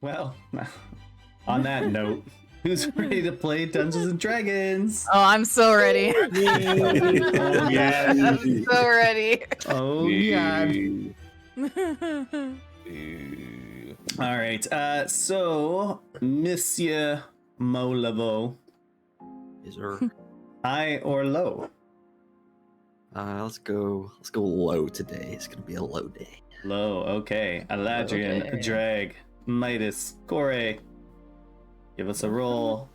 Well, on that note, who's ready to play Dungeons and Dragons? Oh, I'm so ready. Oh, yeah. I'm so ready. Oh, God. All right. So, Monsieur Molavo, Is there? high or low? Let's go low today. It's gonna be a low day. Low. Okay. Aladrian, Okay. Drag, Midas, Corey. Give us a roll.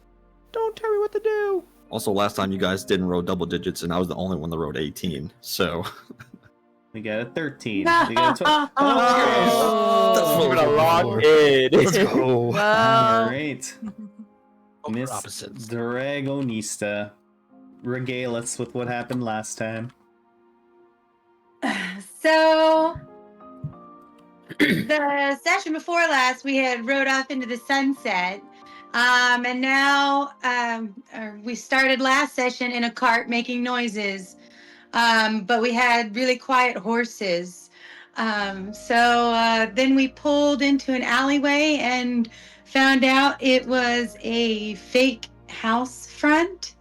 Don't tell me what to do. Also, last time you guys didn't roll double digits, and I was the only one that wrote 18. So We got a 13. We No. got a 12. That's We're what gonna we're lock for. in. Let's go. All Well, right. Polar Miss opposites. Dragonista, regale us with what happened last time. So, the session before last, we had rode off into the sunset. And now we started last session in a cart making noises. But we had really quiet horses. So then we pulled into an alleyway and found out it was a fake house front.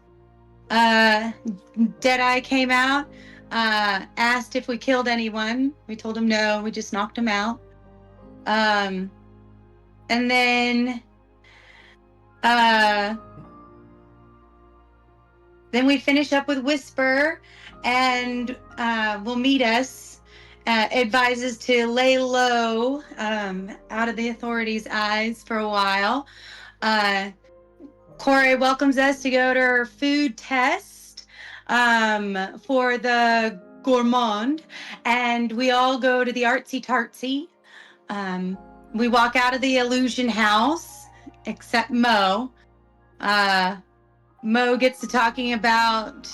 Deadeye came out, asked if we killed anyone. We told him no, we just knocked him out. And then we finish up with Whisper, and will meet us. Advises to lay low, out of the authorities' eyes for a while. Corey welcomes us to go to her food test for the gourmand, and we all go to the artsy tartsy. We walk out of the illusion house, except Mo. Mo gets to talking about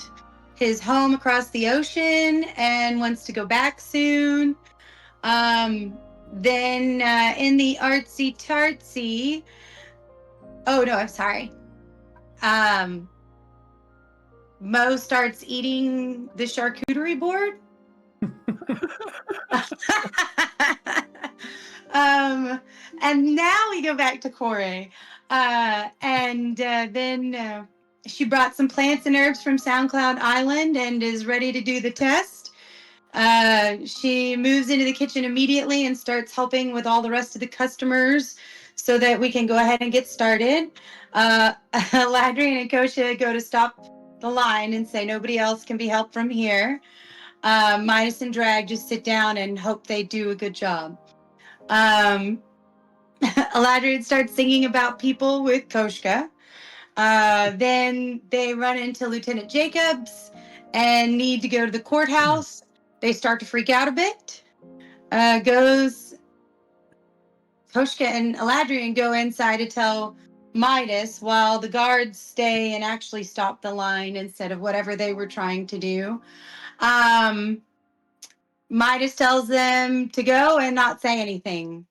his home across the ocean and wants to go back soon. Then in the artsy tartsy, oh no, I'm sorry. Mo starts eating the charcuterie board. And now we go back to Corey. Then she brought some plants and herbs from SoundCloud Island and is ready to do the test. She moves into the kitchen immediately and starts helping with all the rest of the customers so that we can go ahead and get started. Ladrian and Kosha go to stop the line and say nobody else can be helped from here. Midas and Drag just sit down and hope they do a good job. Eladrian starts singing about people with Koshka. Then they run into Lieutenant Jacobs and need to go to the courthouse. They start to freak out a bit. Koshka and Eladrian go inside to tell Midas while the guards stay and actually stop the line instead of whatever they were trying to do. Midas tells them to go and not say anything.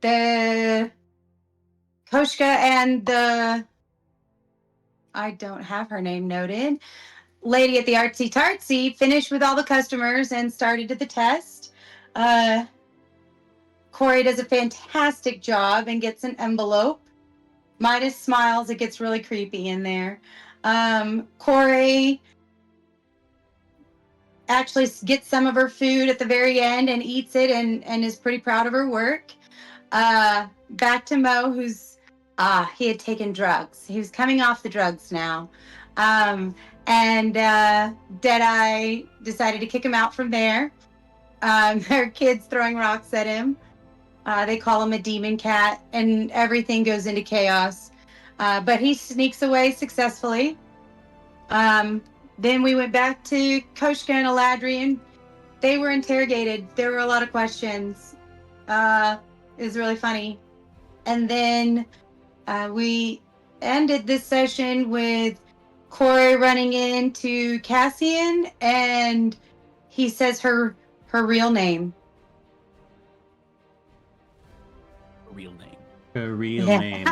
The Koshka and the, I don't have her name noted, lady at the artsy tartsy finished with all the customers and started the test. Corey does a fantastic job and gets an envelope. Midas smiles. It gets really creepy in there. Corey actually gets some of her food at the very end and eats it and is pretty proud of her work. Back to Mo, who's he had taken drugs. He was coming off the drugs now. Deadeye decided to kick him out from there. There are kids throwing rocks at him. They call him a demon cat, and everything goes into chaos. But he sneaks away successfully. Then we went back to Koshka and Eladrian. They were interrogated. There were a lot of questions. It was really funny. And then we ended this session with Corey running into Caspian, and he says her real name. Real name. Her real name.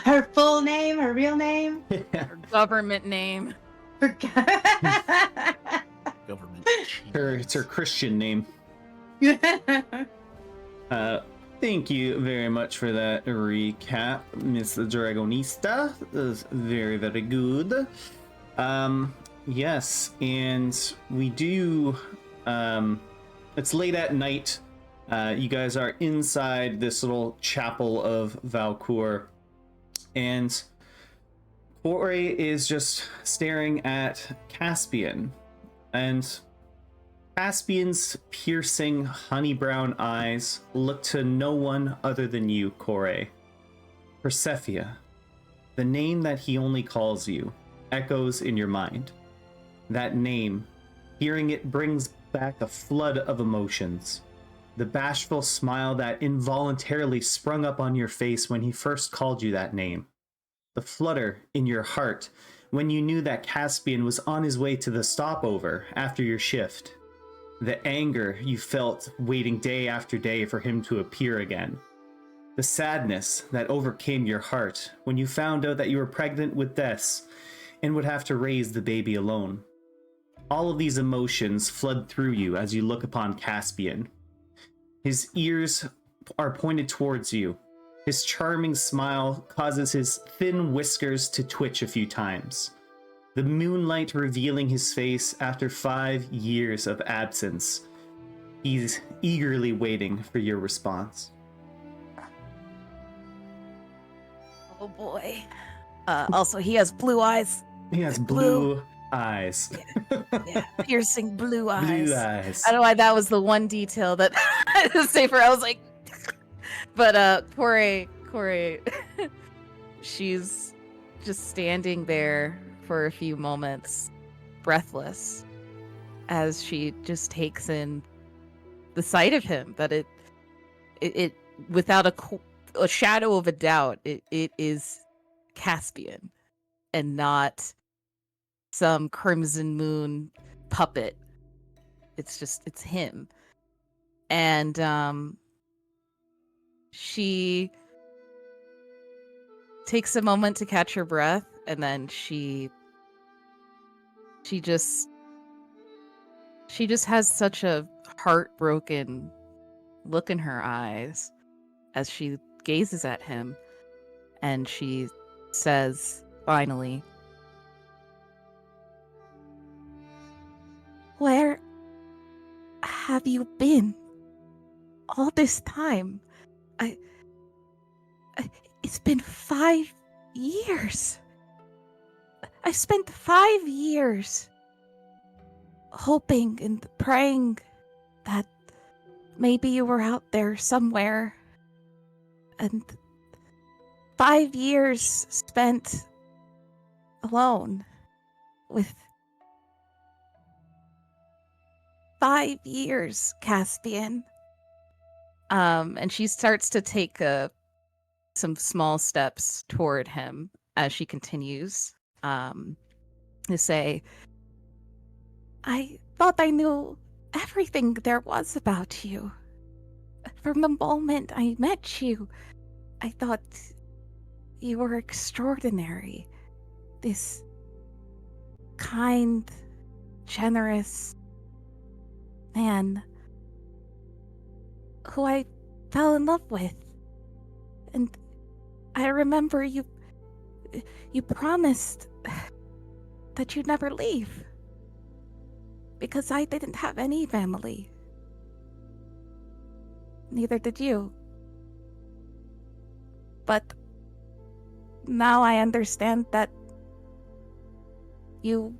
Her full name, her real name. Her government name. government. It's her Christian name. Thank you very much for that recap, Miss Dragonista. That was very, very good. Yes, and we do, it's late at night. You guys are inside this little chapel of Valcour, and Kore is just staring at Caspian, and Caspian's piercing honey brown eyes look to no one other than you, Kore. Persephia, the name that he only calls you, echoes in your mind. That name, hearing it brings back a flood of emotions. The bashful smile that involuntarily sprung up on your face when he first called you that name. The flutter in your heart when you knew that Caspian was on his way to the stopover after your shift. The anger you felt waiting day after day for him to appear again. The sadness that overcame your heart when you found out that you were pregnant with Des and would have to raise the baby alone. All of these emotions flood through you as you look upon Caspian. His ears are pointed towards you. His charming smile causes his thin whiskers to twitch a few times. The moonlight revealing his face after 5 years of absence. He's eagerly waiting for your response. Oh boy. Also, he has blue eyes. He has blue eyes. Yeah, piercing blue eyes. Blue eyes. I don't know why that was the one detail that I had to say for. I was like, but Kore, she's just standing there for a few moments, breathless, as she just takes in the sight of him. That it without a shadow of a doubt, it is Caspian, and not some Crimson Moon puppet. It's him. And she takes a moment to catch her breath, and then she just has such a heartbroken look in her eyes as she gazes at him, and she says finally, "Where have you been all this time? It's been 5 years. I spent 5 years hoping and praying that maybe you were out there somewhere. And 5 years spent alone with 5 years, Caspian." And she starts to take some small steps toward him as she continues to say, "I thought I knew everything there was about you. From the moment I met you, I thought you were extraordinary. This kind, generous man who I fell in love with. And I remember you promised that you'd never leave, because I didn't have any family. Neither did you. But now I understand that you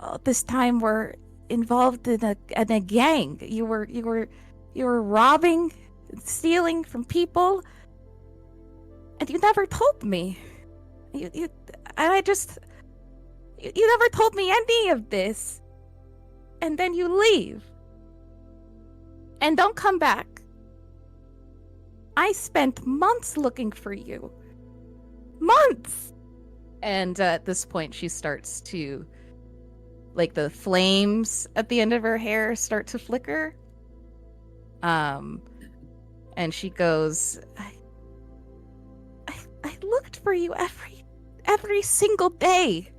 all this time were involved in a gang. You were robbing and stealing from people, and you never told me. You never told me any of this. And then you leave. And don't come back. I spent months looking for you. Months! And at this point, she starts to, like, the flames at the end of her hair start to flicker. And she goes, I looked for you every single day.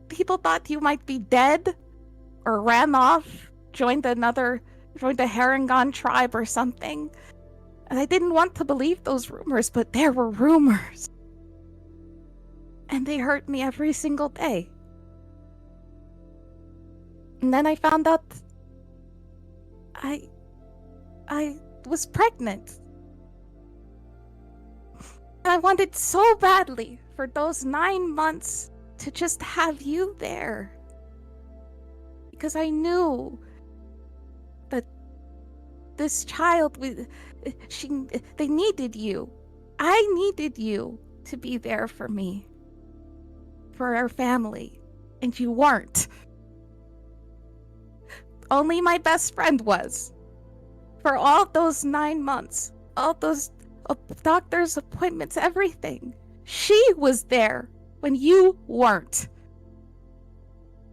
people thought you might be dead or ran off, joined the Harangon tribe or something. And I didn't want to believe those rumors, but there were rumors. And they hurt me every single day. And then I found out I was pregnant. And I wanted so badly for those 9 months to just have you there. Because I knew that this child, they needed you. I needed you to be there for me. For our family. And you weren't. Only my best friend was. For all those 9 months. All those doctor's appointments, everything. She was there when you weren't.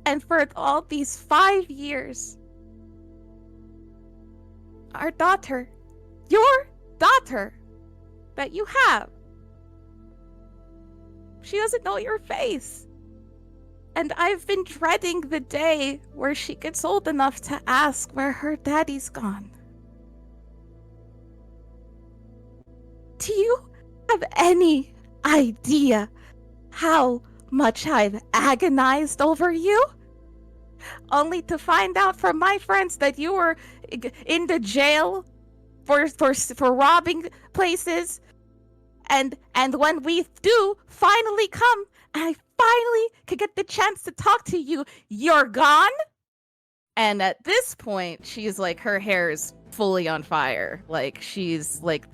And for all these 5 years, our daughter, your daughter, that you have, she doesn't know your face. And I've been dreading the day where she gets old enough to ask where her daddy's gone. Do you have any idea how much I've agonized over you? Only to find out from my friends that you were in the jail for robbing places. And when we do finally come, and I finally could get the chance to talk to you, you're gone? And at this point, she's like, her hair is fully on fire. Like, she's like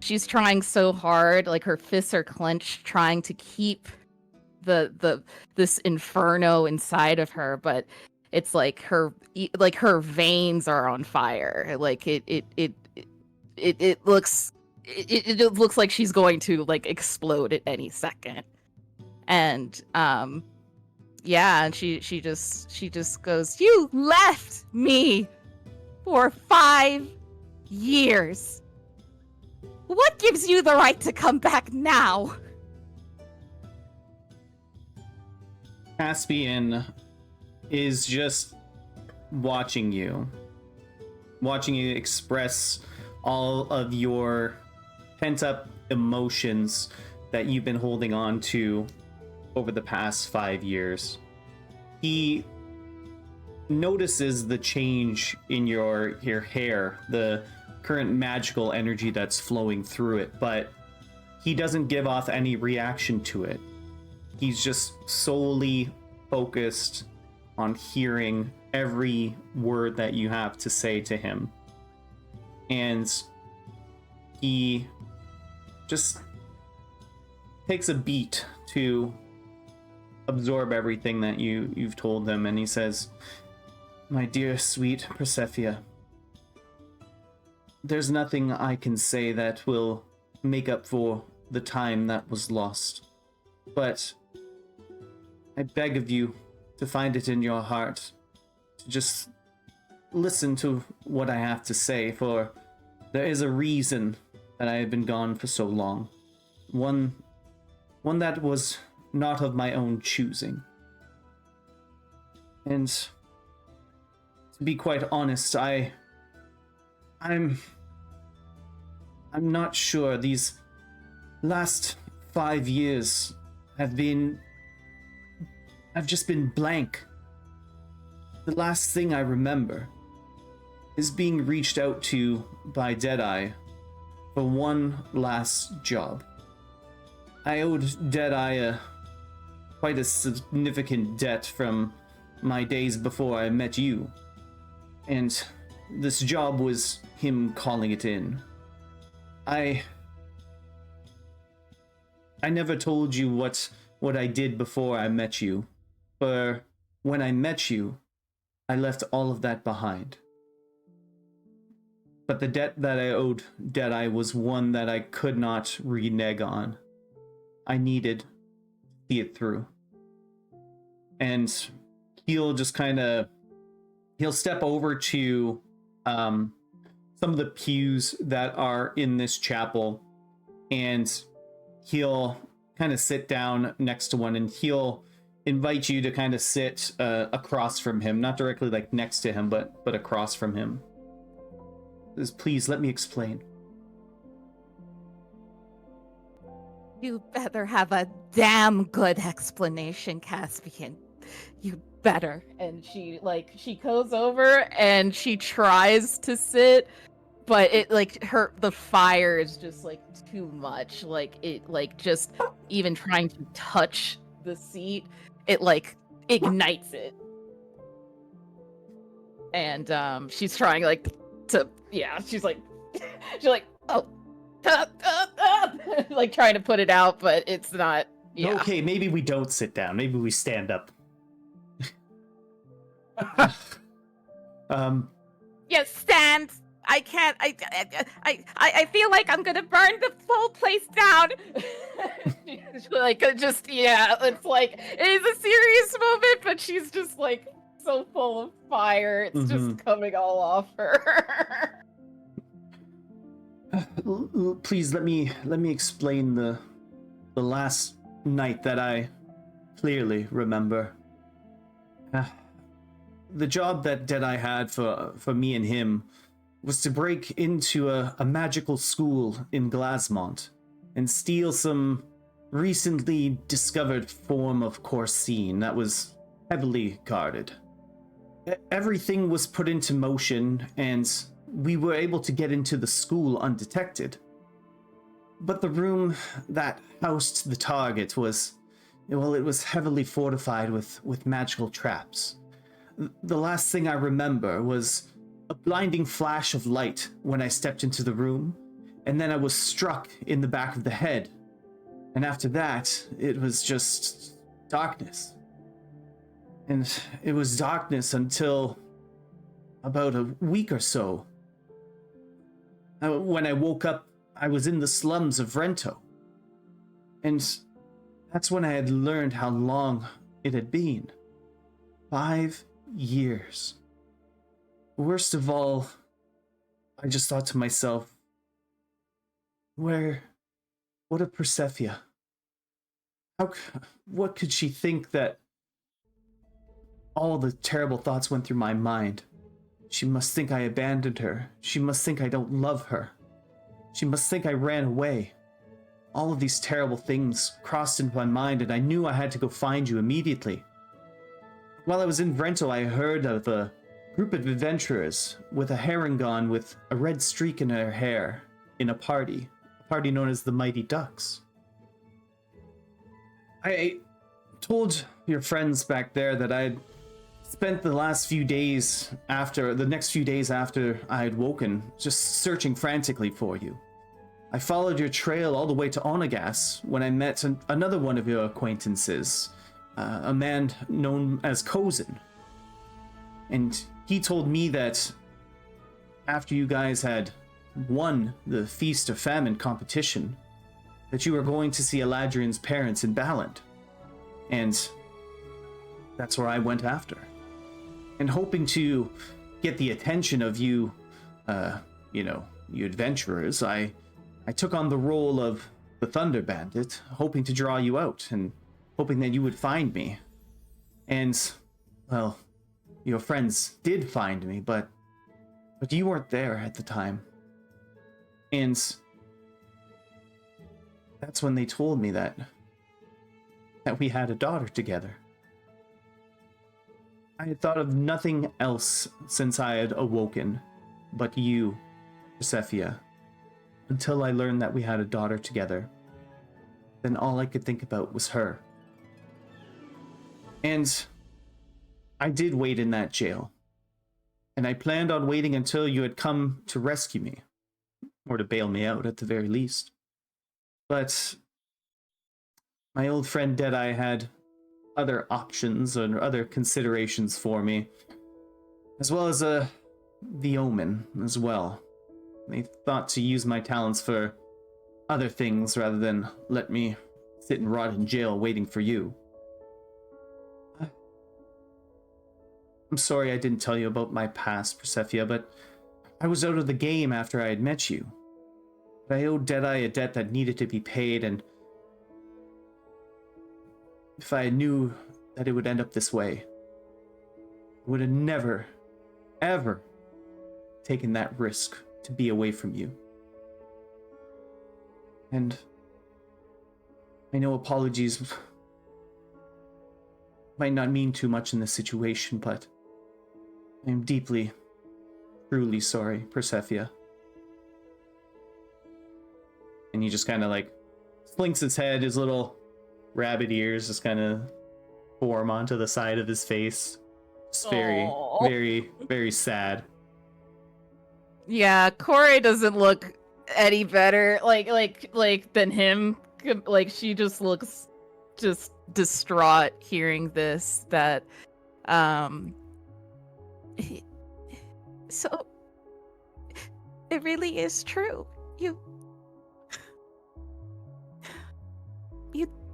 she's trying so hard, like her fists are clenched, trying to keep this inferno inside of her, but it's like her veins are on fire. Like it looks like she's going to like explode at any second. And yeah, and she just goes, "You left me for 5 years. What gives you the right to come back now?" Caspian is just watching you express all of your pent-up emotions that you've been holding on to over the past 5 years. He notices the change in your hair, the current magical energy that's flowing through it, but he doesn't give off any reaction to it. He's just solely focused on hearing every word that you have to say to him. And he just takes a beat to absorb everything that you've told him, and he says, "My dear sweet Persephia, there's nothing I can say that will make up for the time that was lost. But I beg of you to find it in your heart to just listen to what I have to say, for there is a reason that I have been gone for so long. One that was not of my own choosing. And to be quite honest, I'm not sure. These last 5 years I've just been blank. The last thing I remember is being reached out to by Deadeye for one last job. I owed Deadeye quite a significant debt from my days before I met you, and this job was him calling it in. I never told you what I did before I met you, for when I met you, I left all of that behind. But the debt that I owed Deadeye was one that I could not renege on. I needed to see it through. And he'll just he'll step over to some of the pews that are in this chapel, and he'll kind of sit down next to one, and he'll invite you to kind of sit across from him, not directly like next to him, but across from him. Says, please let me explain. You better have a damn good explanation, Caspian. You better. And she goes over and she tries to sit, but it the fire is just like too much. Like it just even trying to touch the seat, it like ignites it. And she's trying she's like oh like trying to put it out, but it's not. Yeah. Okay, maybe we don't sit down. Maybe we stand up. Yeah, stand. I can't. I feel like I'm gonna burn the whole place down. It's like it is a serious moment, but she's just like so full of fire. It's just coming all off her. Please let me explain the last night that I clearly remember. The job that Deadeye had for me and him was to break into a magical school in Glasmont and steal some recently discovered form of Corsine that was heavily guarded. Everything was put into motion and we were able to get into the school undetected. But the room that housed the target was, well, it was heavily fortified with magical traps. The last thing I remember was a blinding flash of light when I stepped into the room, and then I was struck in the back of the head. And after that, it was just darkness. And it was darkness until about a week or so. When I woke up, I was in the slums of Rento. And that's when I had learned how long it had been. 5 years. Worst of all, I just thought to myself, what of Persephia? What could she think that all the terrible thoughts went through my mind? She must think I abandoned her. She must think I don't love her. She must think I ran away. All of these terrible things crossed into my mind, and I knew I had to go find you immediately. While I was in Vrento, I heard of a group of adventurers with a Harangon with a red streak in her hair in a party known as the Mighty Ducks. I told your friends back there that I'd spent the next few days after I had woken, just searching frantically for you. I followed your trail all the way to Onagas when I met another one of your acquaintances, a man known as Kozin. And he told me that after you guys had won the Feast of Famine competition, that you were going to see Eladrian's parents in Balland. And that's where I went after. And hoping to get the attention of you, you adventurers, I took on the role of the Thunder Bandit, hoping to draw you out and hoping that you would find me. And, well, your friends did find me, but you weren't there at the time. And that's when they told me that we had a daughter together. I had thought of nothing else since I had awoken but you, Persephia, until I learned that we had a daughter together. Then all I could think about was her. And I did wait in that jail. And I planned on waiting until you had come to rescue me, or to bail me out at the very least. But my old friend Deadeye had other options and other considerations for me, as well as the Omen as well. They thought to use my talents for other things rather than let me sit and rot in jail waiting for you. I'm sorry I didn't tell you about my past, Persephia, but I was out of the game after I had met you. But I owed Deadeye a debt that needed to be paid, and if I knew that it would end up this way. I would have never, ever taken that risk to be away from you. And I know apologies might not mean too much in this situation, but I am deeply, truly sorry, Persephia. And he just kind of like slinks his head, his little rabbit ears just kind of form onto the side of his face. It's very, Aw. very, very sad. Yeah, Corey doesn't look any better like than him. Like she just looks just distraught hearing this that so it really is true.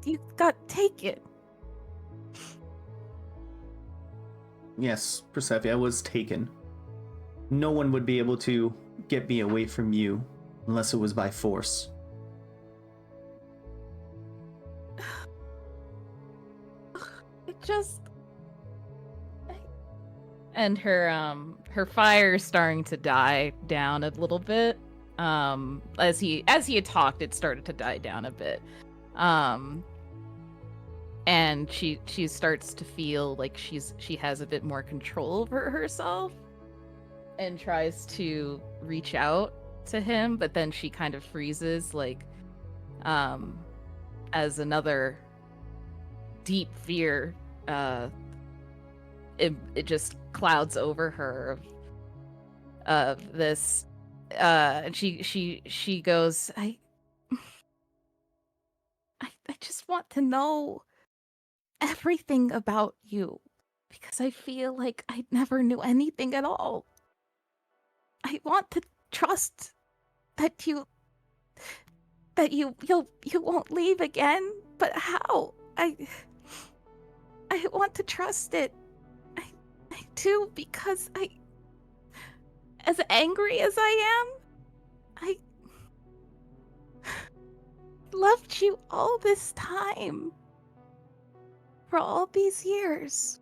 You got taken. Yes, Persephia, I was taken. No one would be able to get me away from you unless it was by force. And her fire is starting to die down a little bit. As he had talked, it started to die down a bit. And she starts to feel like she has a bit more control over herself and tries to reach out to him, but then she kind of freezes, like as another deep fear it just clouds over her of this and she goes, I just want to know everything about you because I feel like I never knew anything at all. I want to trust that you won't leave again, but how? I want to trust it. I do, because as angry as I am, I loved you all this time. For all these years.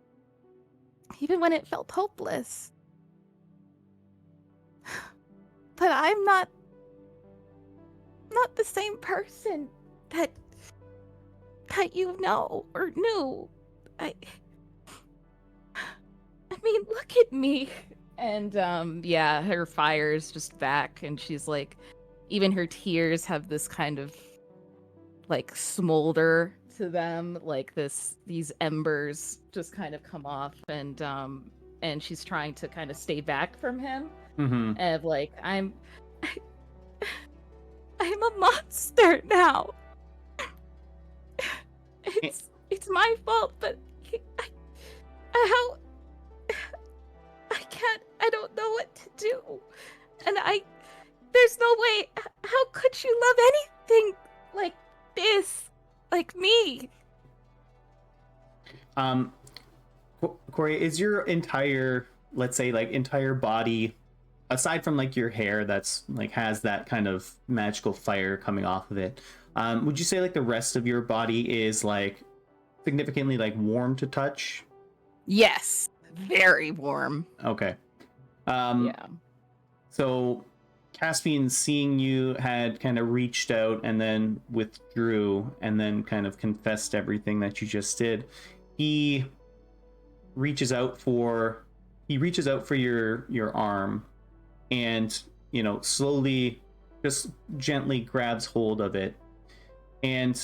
Even when it felt hopeless. But I'm not the same person that you know or knew. I mean, look at me. And yeah, her fire's just back, and she's like, even her tears have this kind of like smolder to them, like these embers just kind of come off, and she's trying to kind of stay back from him. Mm-hmm. And like, I'm a monster now. It's my fault, but I don't know what to do. And there's no way, how could you love anything like this, like me? Corey, is your entire, let's say, like entire body, aside from like your hair that's like has that kind of magical fire coming off of it, would you say like the rest of your body is like significantly like warm to touch? Yes, very warm. Okay. Yeah. So Caspian, seeing you, had kind of reached out and then withdrew and then kind of confessed everything that you just did. He reaches out for your arm, and you know, slowly, just gently grabs hold of it. And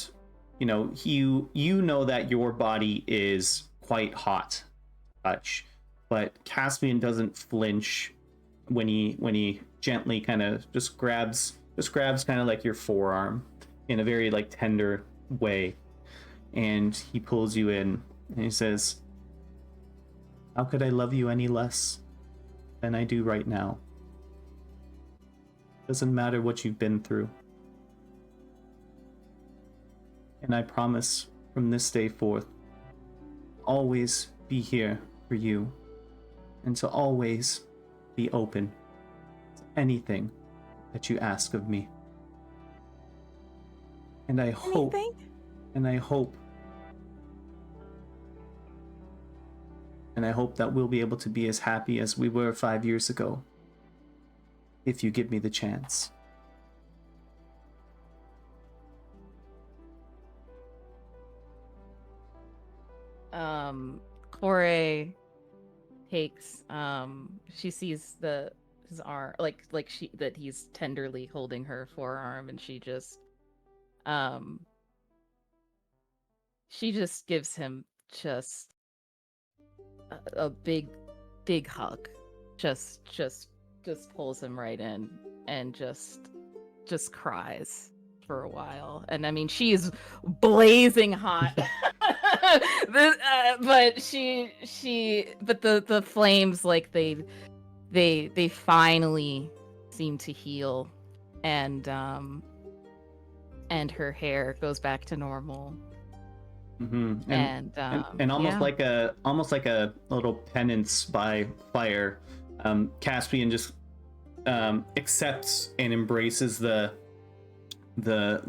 you know, you know that your body is quite hot to touch, but Caspian doesn't flinch when he gently kind of just grabs kind of like your forearm in a very like tender way, and he pulls you in and he says, how could I love you any less than I do right now? Doesn't matter what you've been through. And I promise from this day forth, always be here for you, and to always be open to anything that you ask of me. And I hope And I hope that we'll be able to be as happy as we were 5 years ago. If you give me the chance. Kore takes she sees his arm like that he's tenderly holding her forearm, and she just gives him just a big hug. Just pulls him right in and just cries for a while. And I mean, she's blazing hot. But the flames, like they finally seem to heal, and her hair goes back to normal. Mm-hmm. And almost like a little penance by fire, Caspian just accepts and embraces the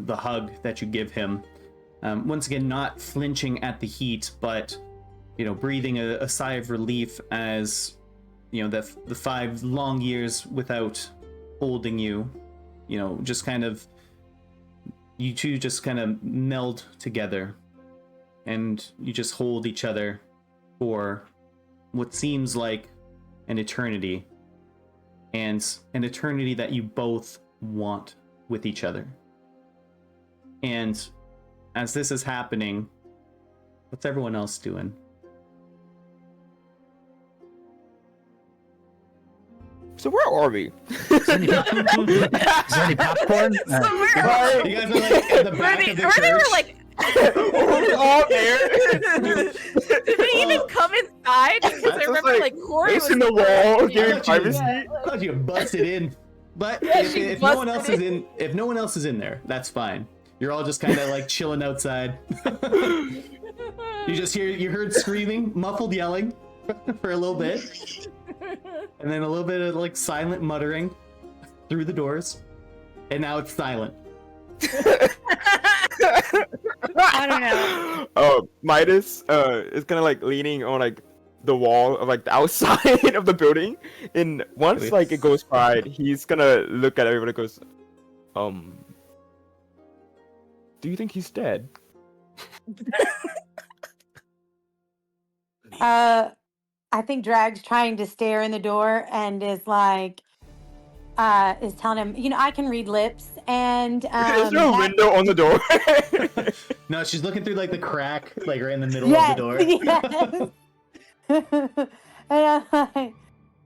hug that you give him. Once again, not flinching at the heat, but breathing a sigh of relief as the 5 long years without holding you, just kind of, you two just kind of meld together, and you just hold each other for what seems like an eternity, and an eternity that you both want with each other. And as this is happening, what's everyone else doing? So where are we? Is there any popcorn? You guys are like at the back of the church. They were like, We're all there. did they even come inside? Because I remember like Corey was in the wall, I giving thought privacy. I thought you busted in, but Yeah, if no one else is in, if no one else is in there, that's fine. You're all just kind of like chilling outside. You heard screaming, muffled yelling for a little bit, and then a little bit of like silent muttering through the doors, and now it's silent. I don't know. Midas is kind of like leaning on like the wall of like the outside of the building, and once like it goes by, he's gonna look at everybody and goes, do you think he's dead? I think Drag's trying to stare in the door and is like, is telling him, I can read lips, and Is there a window on the door? No, she's looking through like the crack, like right in the middle of the door. Yes. And I'm like,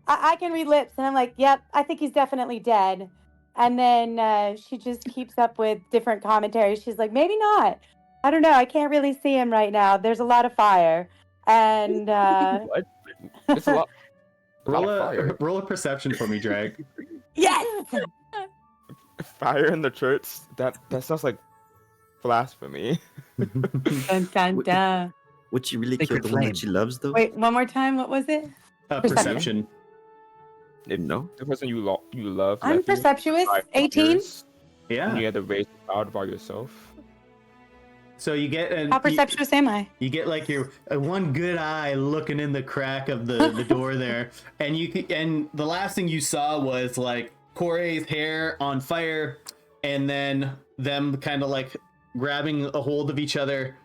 I can read lips, and I'm like, yep, I think he's definitely dead. And then she just keeps up with different commentary. She's like, maybe not. I don't know. I can't really see him right now. There's a lot of fire. And What? It's a lot. Roll a perception for me, Drag. yes. Fire in the church? That sounds like blasphemy. Dun, dun, dun. Would she really kill Sacred the one flame. that she loves, though? Wait, one more time. What was it? Perception. If No. the person you love I'm left you perceptuous. 5 18. years, Yeah. and you had to raise the crowd by yourself. So you get How perceptuous am I? You get like your one good eye looking in the crack of the door there, and the last thing you saw was like Corey's hair on fire, and then them kind of like grabbing a hold of each other,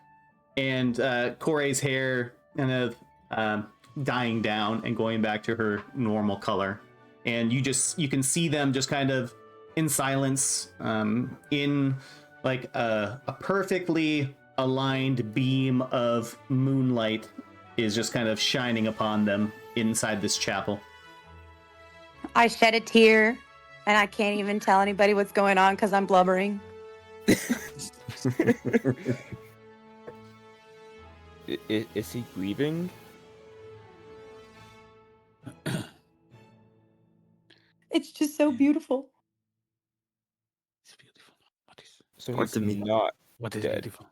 and Corey's hair kind of dying down and going back to her normal color, and you can see them just kind of in silence, in like a perfectly aligned beam of moonlight is just kind of shining upon them inside this chapel. I shed a tear, and I can't even tell anybody what's going on because I'm blubbering. Is he grieving? It's just so beautiful. It's beautiful. So Part he's of me- not What is dead. beautiful?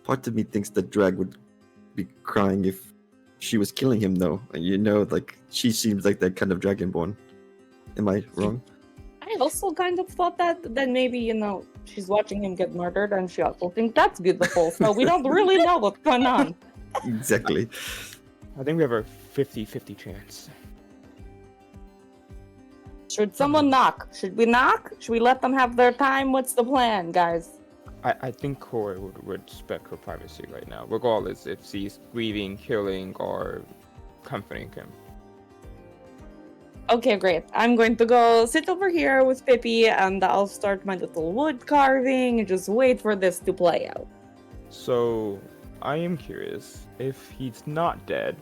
Part of me thinks that Drag would be crying if she was killing him, though. Like, she seems like that kind of dragonborn. Am I wrong? I also kind of thought that maybe, she's watching him get murdered and she also thinks that's beautiful. So we don't really know what's going on. Exactly. I think we have a 50-50 chance. Should someone knock? Should we knock? Should we let them have their time? What's the plan, guys? I think Corey would respect her privacy right now, regardless if she's grieving, killing, or comforting him. Okay, great. I'm going to go sit over here with Pippi, and I'll start my little wood carving and just wait for this to play out. So, I am curious, if he's not dead,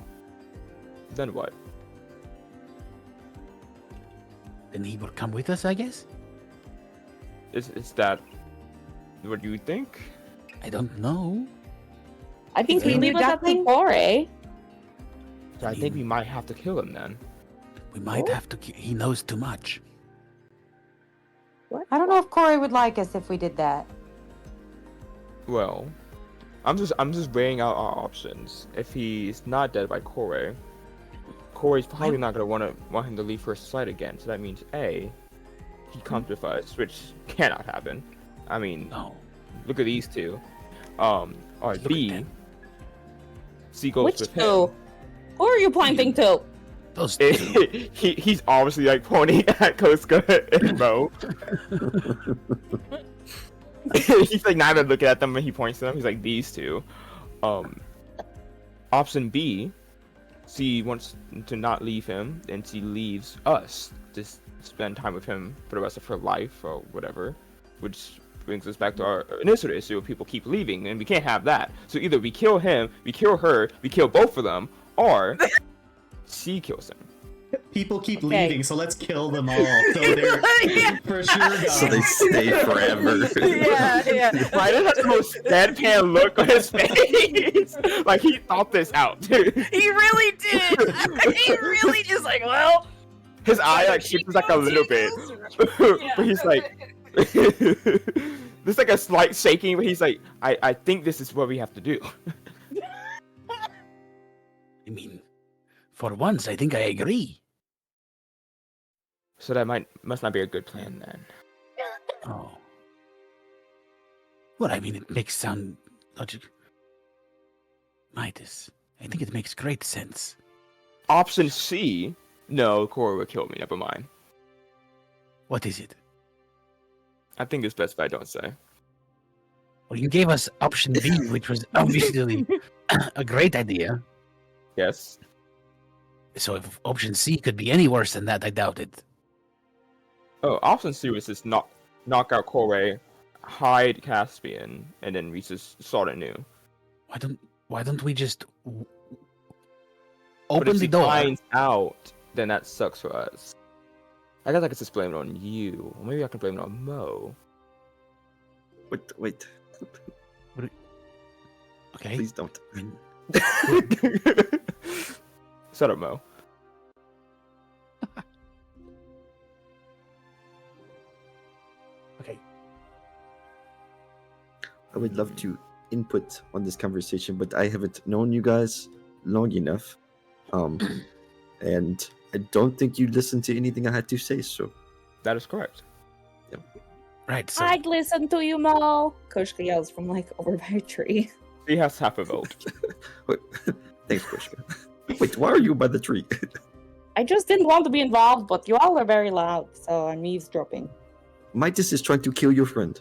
then what? Then he will come with us, I guess? Is that what you think? I don't know. I think we Can you leave us at the duckling? quarry. I think we might have to kill him then. We might have to. He knows too much. I don't know if Corey would like us if we did that. Well, I'm just weighing out our options. If he's not dead by Corey, Corey's probably not gonna want him to leave First Sight again. So that means A, he comes with us, which cannot happen. I mean, No. look at these two. Or Look at B, them. C goes Which with two? him. Who are you pointing to? Those two. He's obviously like pointing at Koska and Mo. He's like not even looking at them when he points to them. He's like these two. Option B, she wants to not leave him, and she leaves us to spend time with him for the rest of her life or whatever, which brings us back to our initial issue of people keep leaving, and we can't have that. So either we kill him, we kill her, we kill both of them, or she kills him. People keep Okay. leaving, so let's kill them all. So they're for sure gone. So they stay forever. Yeah. Ryder has the most deadpan look on his face. Like he thought this out, dude. He really did. He really just like, well. His eye like shifts like a little bit. But he's like there's like a slight shaking, but he's like, I think this is what we have to do. I mean, for once, I think I agree. So that must not be a good plan then. Oh. Well, I mean, it makes sound logic. Midas. I think it makes great sense. Option C, no, Cora would kill me, never mind. What is it? I think it's best if I don't say. Well, you gave us option B, which was obviously a great idea. Yes. So if option C could be any worse than that, I doubt it. Oh, option C was just knock out Corey, hide Caspian, and then we just start anew. Why don't we just But open if the she door? finds out, then that sucks for us. I guess I could just blame it on you, or maybe I can blame it on Mo. Wait. Okay. Please don't. I mean, Shut up, Mo. okay. I would love to input on this conversation, but I haven't known you guys long enough. And I don't think you listened to anything I had to say, so That is correct. Right. So I'd listen to you, Mo. Koshka yells from like over by a tree. He has half a vote. Wait, thanks, Koshka. Wait, why are you by the tree? I just didn't want to be involved, but you all are very loud, so I'm eavesdropping. Midas is trying to kill your friend.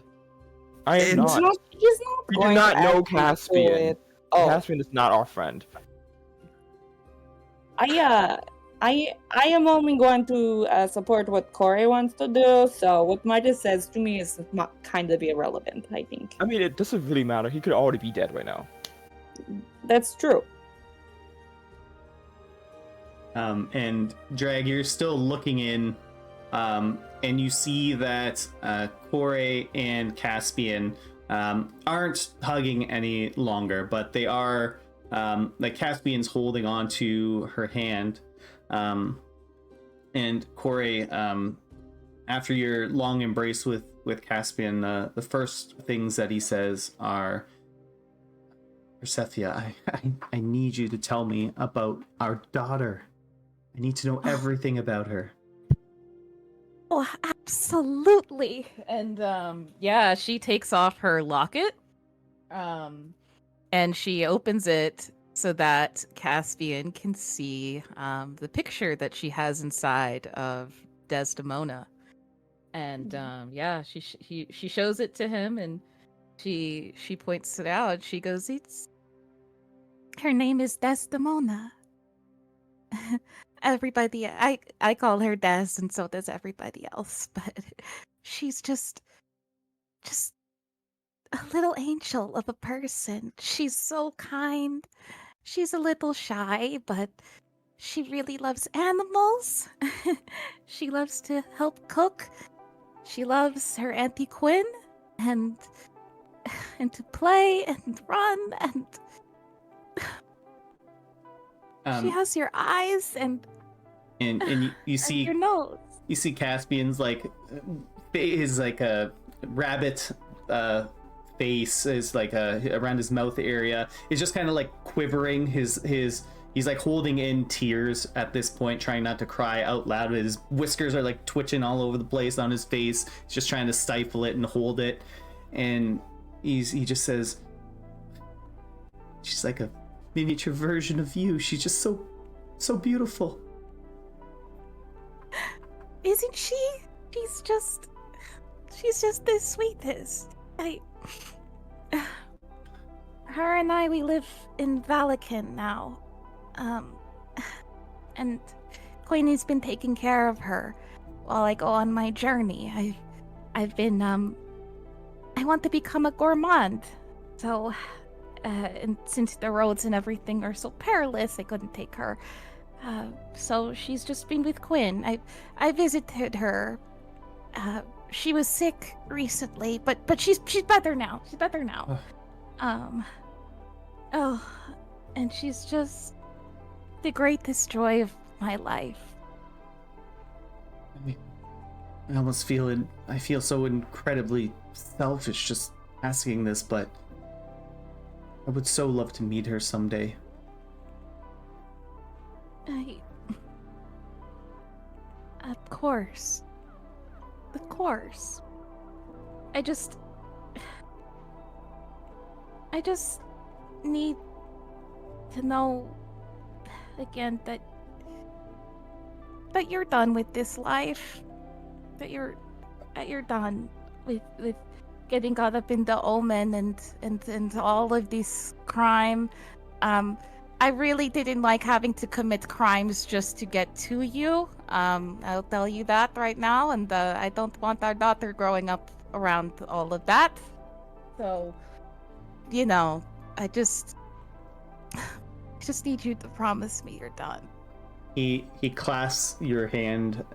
I am And- not. He's not We do going not to know actually do Caspian. it. Oh, Caspian is not our friend. I am only going to support what Corey wants to do. So what Midas says to me is kind of irrelevant. I think I mean, it doesn't really matter. He could already be dead right now. that's true. And Drag, you're still looking in, and you see that Kore and Caspian aren't hugging any longer, but they are, like Caspian's holding on to her hand. And Kore, after your long embrace with Caspian, the first things that he says are, Persephia, I need you to tell me about our daughter. I need to know everything about her. Oh, absolutely. And yeah, she takes off her locket. And she opens it so that Caspian can see the picture that she has inside of Desdemona. And yeah, she shows it to him, and she points it out. She goes, "It's her name is Desdemona." Everybody, I call her Des, and so does everybody else. But she's just a little angel of a person. She's so kind. She's a little shy, but she really loves animals. She loves to help cook. She loves her Auntie Quinn, and to play and run, and she has your eyes and you and see your nose. you see Caspian's like his like a rabbit face is like around his mouth area is just kind of like quivering. He's like holding in tears at this point, trying not to cry out loud. His whiskers are like twitching all over the place on his face. He's just trying to stifle it and hold it. And he just says, "She's like a miniature version of you. She's just so beautiful." Isn't she? She's just the sweetest. Her and I, we live in Valican now. And Queenie's been taking care of her while I go on my journey. I've been, I want to become a gourmand. So, and since the roads and everything are so perilous, I couldn't take her. So she's just been with Quinn. I visited her. She was sick recently, but she's better now. She's better now. Oh, and she's just the greatest joy of my life. I almost I feel so incredibly selfish just asking this, but I would so love to meet her someday. Of course. Of course. I just need to know again that you're done with this life. That you're done with getting caught up in the omen and all of this crime. I really didn't like having to commit crimes just to get to you. I'll tell you that right now, and I don't want our daughter growing up around all of that. So, you know, I just need you to promise me you're done. He clasps your hand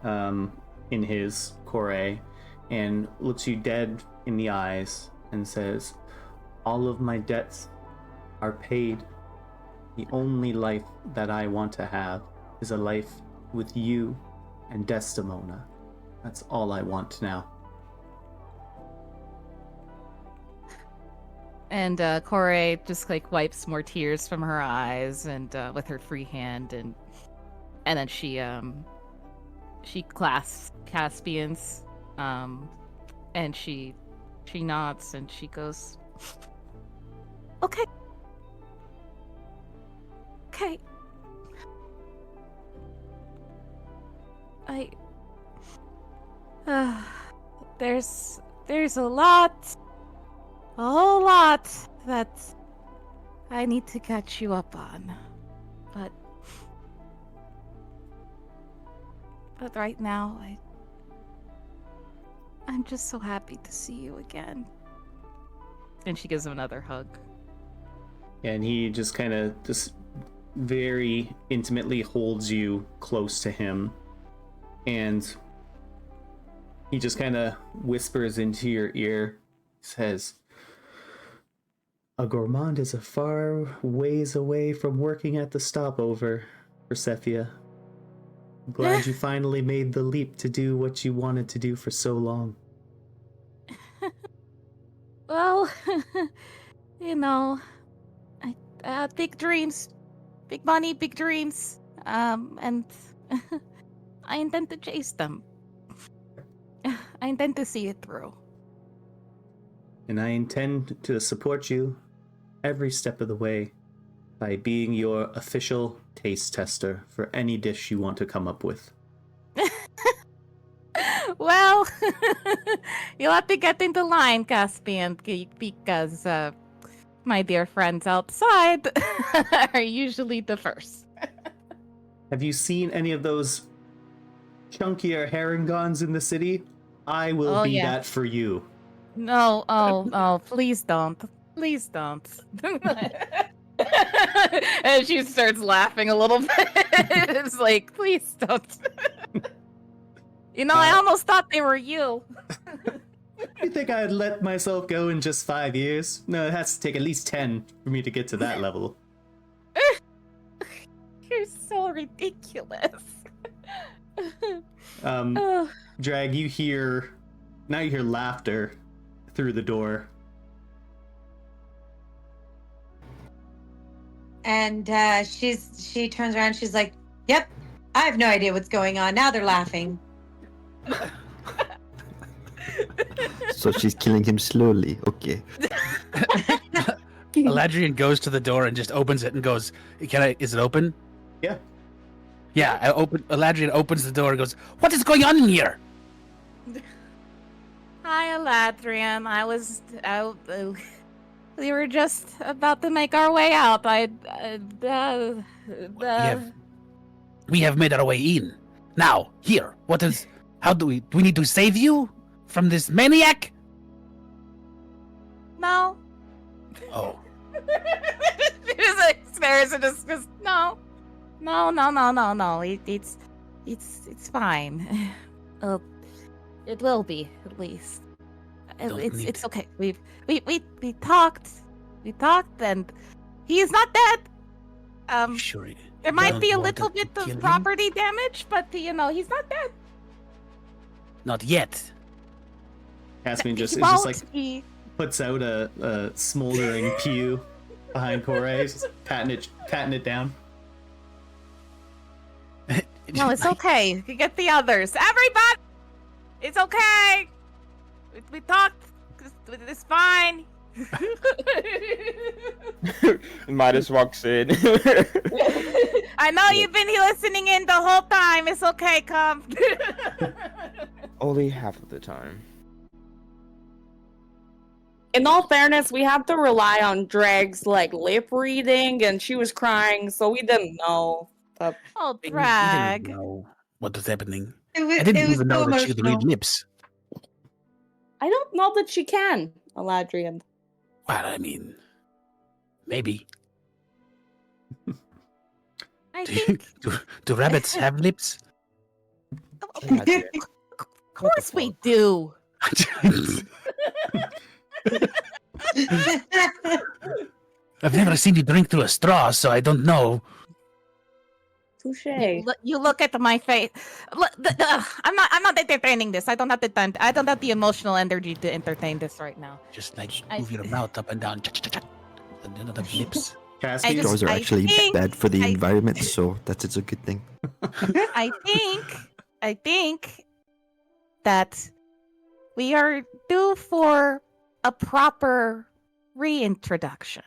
in his, Corey, and looks you dead in the eyes and says, "All of my debts are paid. The only life that I want to have is a life with you and Desdemona. That's all I want now." And Corey just like wipes more tears from her eyes and with her free hand, and then she clasps Caspian's, and she nods and she goes, "Okay. Okay. There's a whole lot that I need to catch you up on, but right now I'm just so happy to see you again." And she gives him another hug. And he just kind of just very intimately holds you close to him, and he just kind of whispers into your ear, says, "A gourmand is a far ways away from working at the stopover, Persephia. I'm glad you finally made the leap to do what you wanted to do for so long." Well, you know, big dreams, big money, big dreams, and I intend to chase them. I intend to see it through. And I intend to support you every step of the way. by being your official taste tester for any dish you want to come up with. Well, you'll have to get into line, Caspian, because my dear friends outside are usually the first. Have you seen any of those chunkier herringons in the city? I will be that for you. No, oh, please don't. Please don't. And she starts laughing a little bit. It's like, please don't. I almost thought they were you. You think I'd let myself go in just 5 years? No, it has to take at least 10 for me to get to that level. You're so ridiculous. Drag, you hear laughter through the door. And she turns around. She's like, "Yep, I have no idea what's going on. Now they're laughing." So she's killing him slowly. Okay. Eladrian goes to the door and just opens it and goes, is it open? Yeah. Yeah, Eladrian opens the door and goes, what is going on in here? Hi, Eladrian. We were just about to make our way out. We have made our way in. Now, here, do we need to save you from this maniac? No. Oh. She just like stares and just goes, no. It's fine. It will be, at least. It's okay. We talked, and he is not dead. Sure. There might be a little bit of property damage, but he's not dead. Not yet. Caspian just puts out a smoldering pew behind Corey, just patting it down. No, it's okay. You get the others. Everybody, it's okay. We talked. It's fine. Midas walks in. I know you've been listening in the whole time. It's okay, come. Only half of the time. In all fairness, we had to rely on Drag's lip reading, and she was crying, so we didn't know. Oh, We Drag. didn't know what was happening. It was, I didn't it was even know so that she could read emotional. lips. I don't know that she can, Eladrian. Well, I mean, maybe. I think, Do rabbits have lips? of course we do. I've never seen you drink through a straw, so I don't know. Touche. You look at my face. I'm not entertaining this. I don't have the time. I don't have the emotional energy to entertain this right now. Just move your mouth up and down. And you don't have lips. Caspian, Straws are actually think- bad for the environment, so it's a good thing. I think that we are due for a proper reintroduction.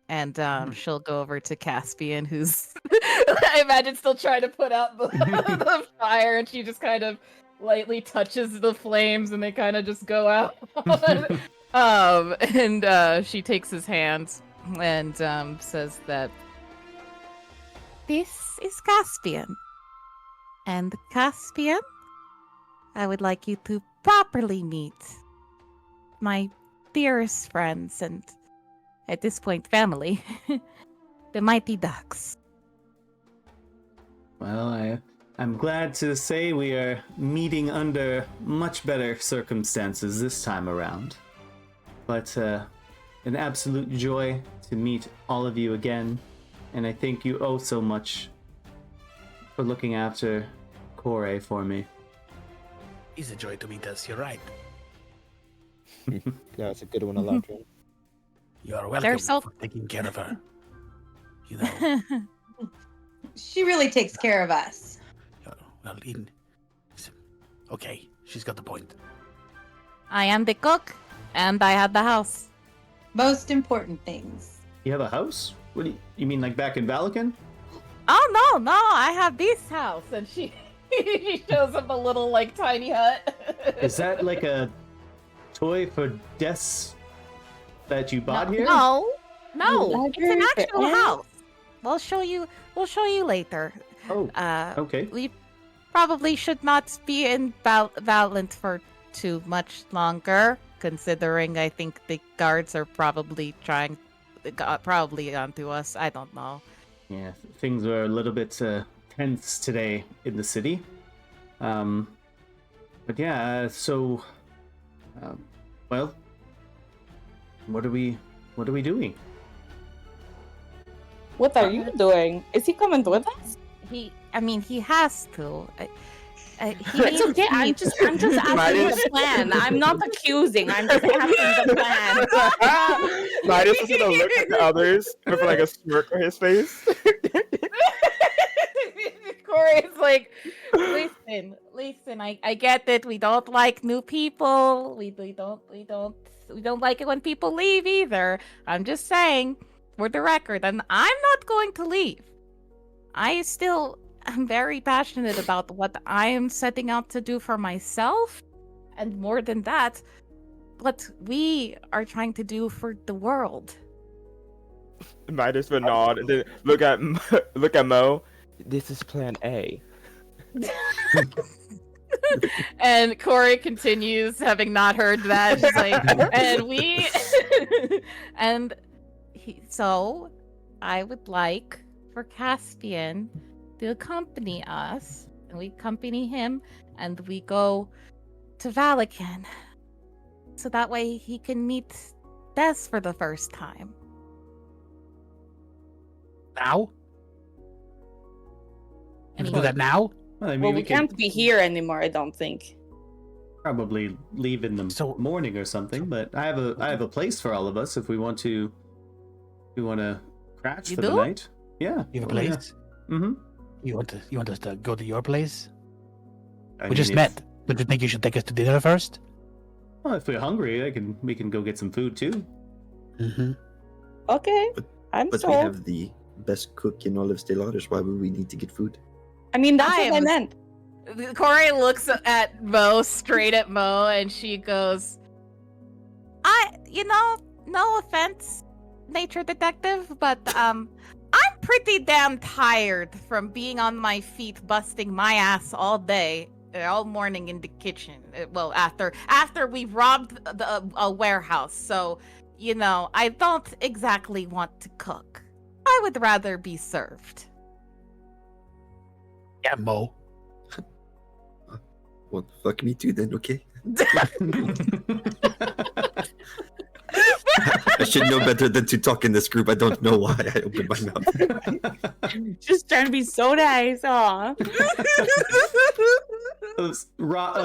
And she'll go over to Caspian, who's, I imagine, still trying to put out the fire, and she just kind of lightly touches the flames, and they kind of just go out. And she takes his hand and says that this is Caspian. And Caspian, I would like you to properly meet my dearest friends and, at this point, family, the Mighty Ducks. well, I'm glad to say we are meeting under much better circumstances this time around. But an absolute joy to meet all of you again, and I thank you oh so much for looking after Corey for me. It's a joy to meet us, you're right. Yeah, it's a good one, Eladrian. You are welcome They're so- for taking care of her. You know, She really takes care of us. well, okay, she's got the point. I am the cook, and I have the house. Most important things. You have a house? What do you mean, like back in Valican? Oh no, I have this house, and she she shows him a little like tiny hut. Is that like a toy for Des that you bought here? No, Library it's an for actual ants? house. We'll show you later. Oh, okay. We probably should not be in Valent for too much longer, considering I think the guards are probably probably onto us. I don't know. Yeah, things were a little bit tense today in the city. But yeah, so, well, what are we doing? What are you doing? Is he coming with us? He has to. It's okay. I'm just asking the plan. I'm not accusing. I'm just asking the plan. Midas is gonna look at the others with like a smirk on his face. Corey's like, listen. I get it. We don't like new people. We don't like it when people leave either. I'm just saying, for the record, and I'm not going to leave. I'm very passionate about what I am setting out to do for myself, and more than that, what we are trying to do for the world. Midas would nod and then look at Mo. This is Plan A. And Corey continues, having not heard that. She's like, so I would like for Caspian to accompany us, and we accompany him, and we go to Valican, so that way he can meet Des for the first time. Now? I mean, Do that now? Well, I mean, Well, we we can can't be here anymore, I don't think. probably leave in the So- morning or something. But I have a place for all of us if we want to. If we want to crash You for the do? night. Yeah. You have a Oh, yeah. place? Mm-hmm. You want us to go to your place? I We just mean, met. Don't you think you should take us to dinner first? Well, if we're hungry, we can go get some food too. Mm-hmm. Okay, I'm But we sold. have the best cook in all of Stellaris. Why would we need to get food? I mean, that's what I I'm- meant. Corey looks at Mo, straight at Mo, and she goes, no offense, nature detective, but I'm pretty damn tired from being on my feet, busting my ass all day, all morning in the kitchen. Well, after we robbed a warehouse, so I don't exactly want to cook. I would rather be served. Yeah, Mo. Well, fuck me too then, okay? I should know better than to talk in this group. I don't know why I opened my mouth. Just trying to be so nice, aw.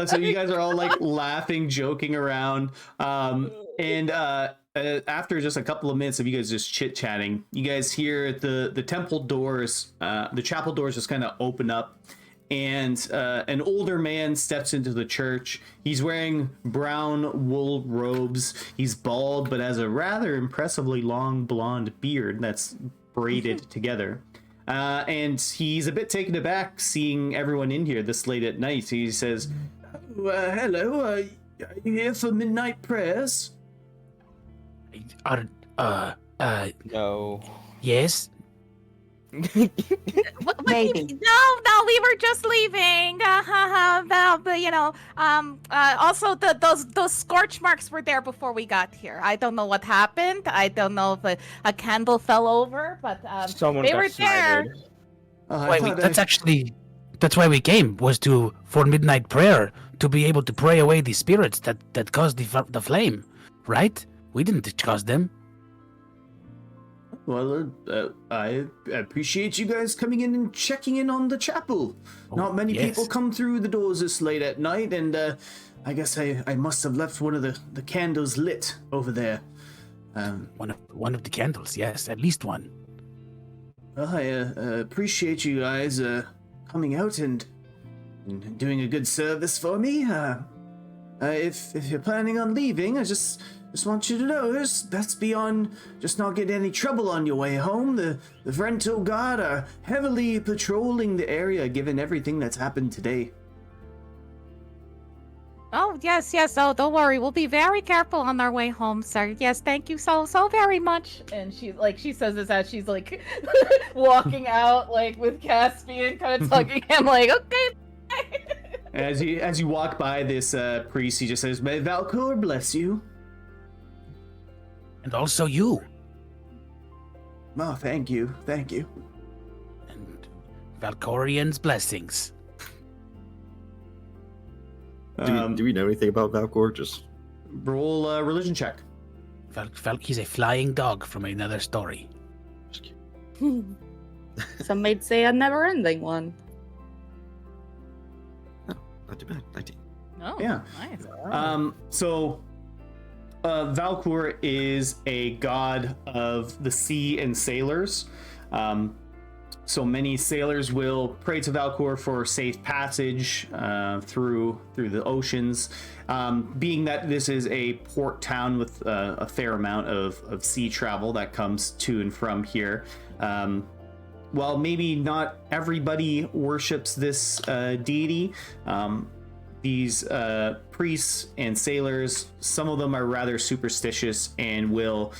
So you guys are all like laughing, joking around, and after just a couple of minutes of you guys just chit chatting, you guys hear the temple doors, the chapel doors just kind of open up, and an older man steps into the church. He's wearing brown wool robes. He's bald, but has a rather impressively long blonde beard that's braided together. And he's a bit taken aback seeing everyone in here this late at night. He says, hello, are you here for midnight prayers? No. Yes? Maybe. No, we were just leaving. Also those scorch marks were there before we got here. I don't know what happened. I don't know if a candle fell over, but Someone they got were there. smited. That's why we came, was for midnight prayer, to be able to pray away the spirits that caused the flame, right? We didn't cause them. Well, I appreciate you guys coming in and checking in on the chapel. Oh, Not many yes. people come through the doors this late at night, and I guess I must have left one of the candles lit over there. One of the candles, yes, at least one. Well, I appreciate you guys coming out and doing a good service for me. if you're planning on leaving, I just want you to know that's beyond just not getting any trouble on your way home. The Vrento Guard are heavily patrolling the area given everything that's happened today. Oh, yes. Oh, don't worry. We'll be very careful on our way home, sir. Yes, thank you so very much. And she says this as she's like walking out like with Caspian kind of tugging him like, okay. As you walk by this priest, he just says, "May Valkor bless you." And also you. Oh, thank you. And Valkorian's blessings. Do we know anything about Valkor? Just roll a religion check. He's a flying dog from another story. Some might say a never-ending one. not too bad. 19. Oh, Yeah. nice. So Valkor is a god of the sea and sailors. So many sailors will pray to Valkor for safe passage through the oceans. Being that this is a port town with a fair amount of sea travel that comes to and from here, while maybe not everybody worships this deity, these priests and sailors, some of them are rather superstitious and will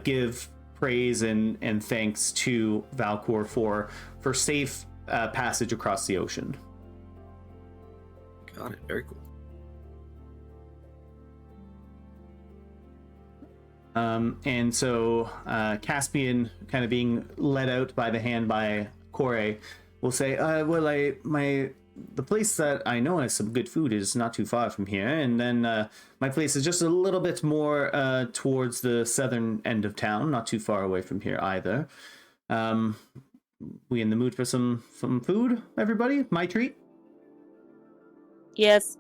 give praise and thanks to Valkor for safe passage across the ocean. Got it. Very cool. And so Caspian, kind of being led out by the hand by Kore, will say, the place that I know has some good food is not too far from here, and then my place is just a little bit more towards the southern end of town, not too far away from here either. We in the mood for some food, everybody? My treat? Yes.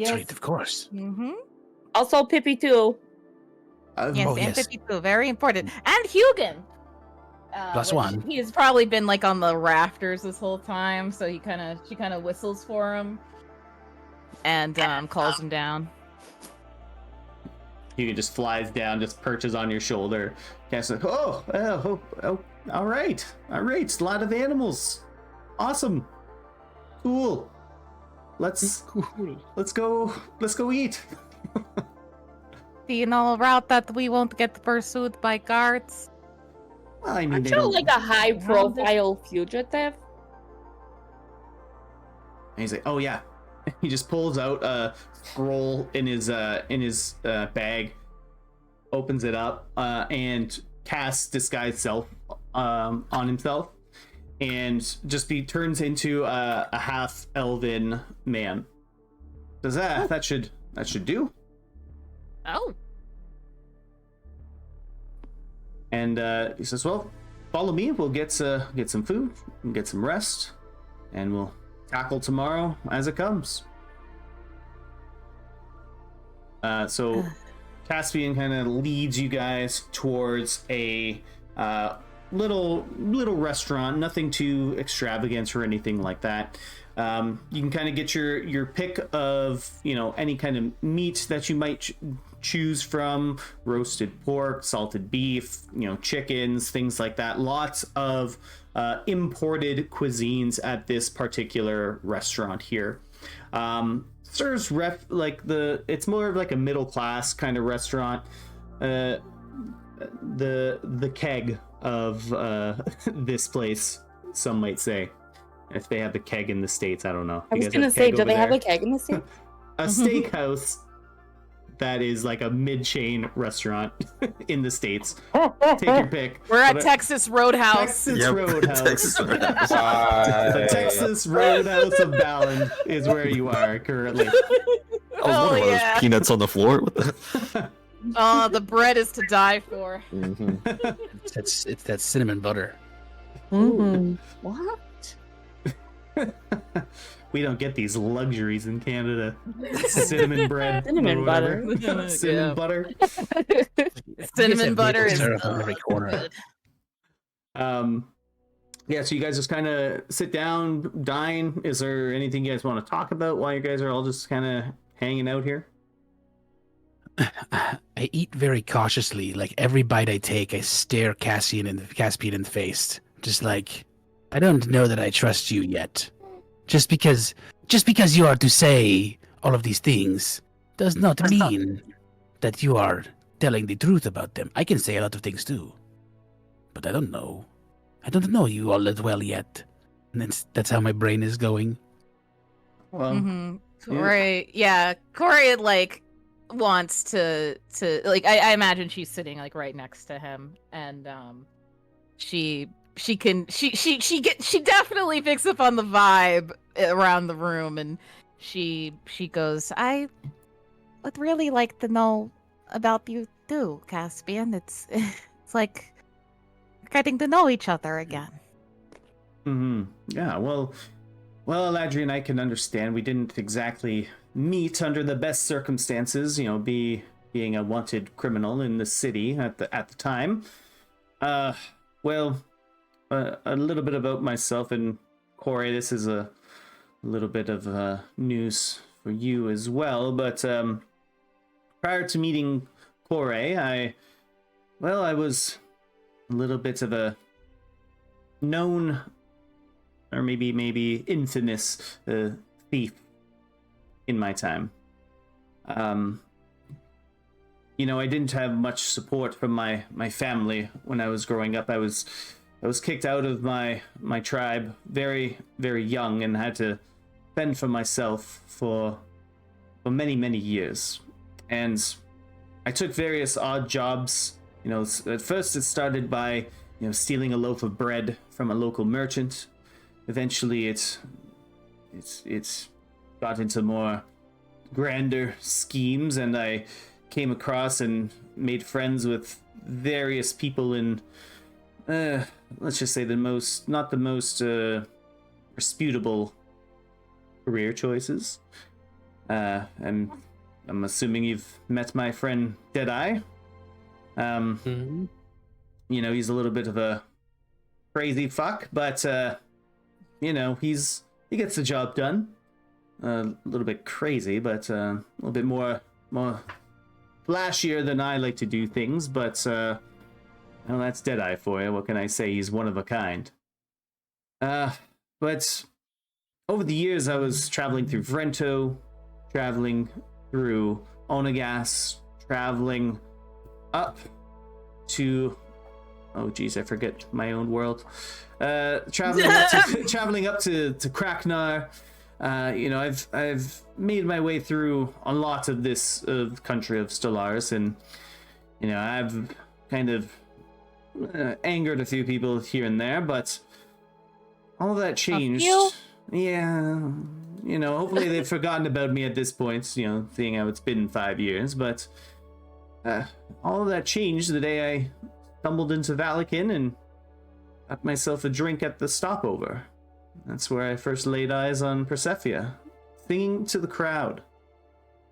Treat, of course. Mm-hmm. Also, Pippi too. Yes, Oh, and yes. 52, very important. And Hugin! Plus which one. He's probably been like on the rafters this whole time, so she kind of whistles for him and calls him down. He just flies down, just perches on your shoulder. Caspian's like, oh, all right. A lot of animals. Awesome. Cool. Let's go eat. Do you know a route that we won't get pursued by guards? Well, I mean, Aren't they you don't... like a high-profile fugitive? And he's like, oh yeah. He just pulls out a scroll in his bag, opens it up, and casts disguise self on himself, and just turns into a half elven man. Does that should do? Oh. And he says, well, follow me. We'll get some food and get some rest, and we'll tackle tomorrow as it comes. So Caspian kind of leads you guys towards a little restaurant, nothing too extravagant or anything like that. You can kind of get your pick of, any kind of meat that you might choose from: roasted pork, salted beef, chickens, things like that. Lots of imported cuisines at this particular restaurant here. Serves it's more of like a middle class kind of restaurant. The keg of this place, some might say. If they have the keg in the States, I don't know. I You was guys gonna have say, keg do over they have there? a keg in the States? A steakhouse that is like a mid-chain restaurant in the States. Take your pick. We're at But, Texas Roadhouse. Texas Yep, Roadhouse. Texas Roadhouse. The Texas Roadhouse of Ballin is where you are currently. Oh, what are yeah. those peanuts on the floor? What the? Oh, the bread is to die for. Mhm. It's that cinnamon butter. Mm-hmm. What? We don't get these luxuries in Canada. Cinnamon bread. Cinnamon or whatever. butter. Cinnamon Yeah. butter. Cinnamon butter is syrup on every corner. Yeah, so you guys just kind of sit down, dine. Is there anything you guys want to talk about while you guys are all just kind of hanging out here? I eat very cautiously. Like every bite I take, I stare Caspian in the face. Just like, I don't know that I trust you yet. Just because you are to say all of these things does not mean that you are telling the truth about them. I can say a lot of things too, but I don't know. I don't know you all that well yet. And that's how my brain is going. Well, Mm-hmm. Corey, yeah, Corey like wants to like I imagine she's sitting like right next to him, and she definitely picks up on the vibe around the room, and she goes, I would really like to know about you too, Caspian. It's like getting to know each other again. Yeah, well, Adrian, I can understand. We didn't exactly meet under the best circumstances, being a wanted criminal in the city at the time. Well, a little bit about myself and Corey. This is a little bit of news for you as well, but prior to meeting Corey, I was a little bit of a known, or maybe infamous thief in my time. I didn't have much support from my family when I was growing up. I was kicked out of my tribe very, very young and had to fend for myself for many years. And I took various odd jobs. At first it started by stealing a loaf of bread from a local merchant. Eventually it's got into more grander schemes, and I came across and made friends with various people in let's just say not the most reputable career choices. And I'm assuming you've met my friend Deadeye. He's a little bit of a crazy fuck, but he gets the job done. A little bit crazy, but a little bit more flashier than I like to do things. But that's Deadeye for you. What can I say? He's one of a kind. But over the years, I was traveling through Vrento, traveling through Onagas, traveling up to, oh geez, I forget my own world. Traveling up to Kraknar. I've made my way through a lot of this country of Stellaris, and I've kind of angered a few people here and there, but all of that changed. Yeah, hopefully they've forgotten about me at this point, seeing how it's been 5 years, but all of that changed the day I stumbled into Vatican and got myself a drink at the stopover. That's where I first laid eyes on Persephia, singing to the crowd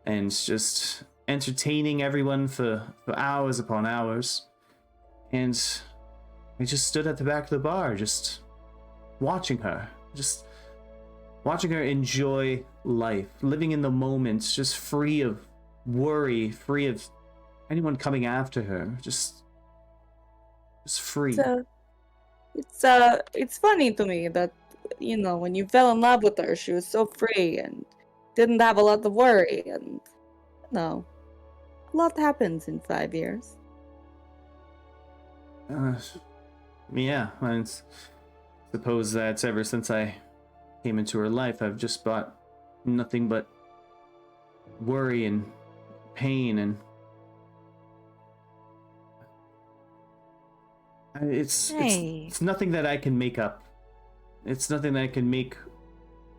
and just entertaining everyone for hours upon hours. And I just stood at the back of the bar, just watching her enjoy life, living in the moment, just free of worry, free of anyone coming after her, just free. So it's funny to me that when you fell in love with her, she was so free and didn't have a lot of worry, and a lot happens in 5 years. Yeah, I suppose that ever since I came into her life, I've just brought nothing but worry and pain, and it's nothing that I can make up. It's nothing that I can make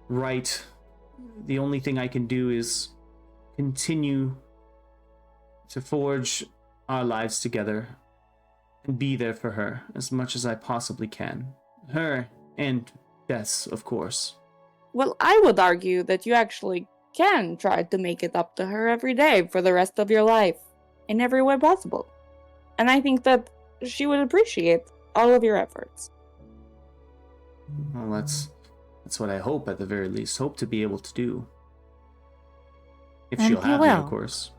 right. The only thing I can do is continue to forge our lives together and be there for her as much as I possibly can. Her and Bess, of course. Well, I would argue that you actually can try to make it up to her every day for the rest of your life, in every way possible. And I think that she would appreciate all of your efforts. Well, that's what I hope, at the very least. Hope to be able to do. If And she'll he have you, of will. course.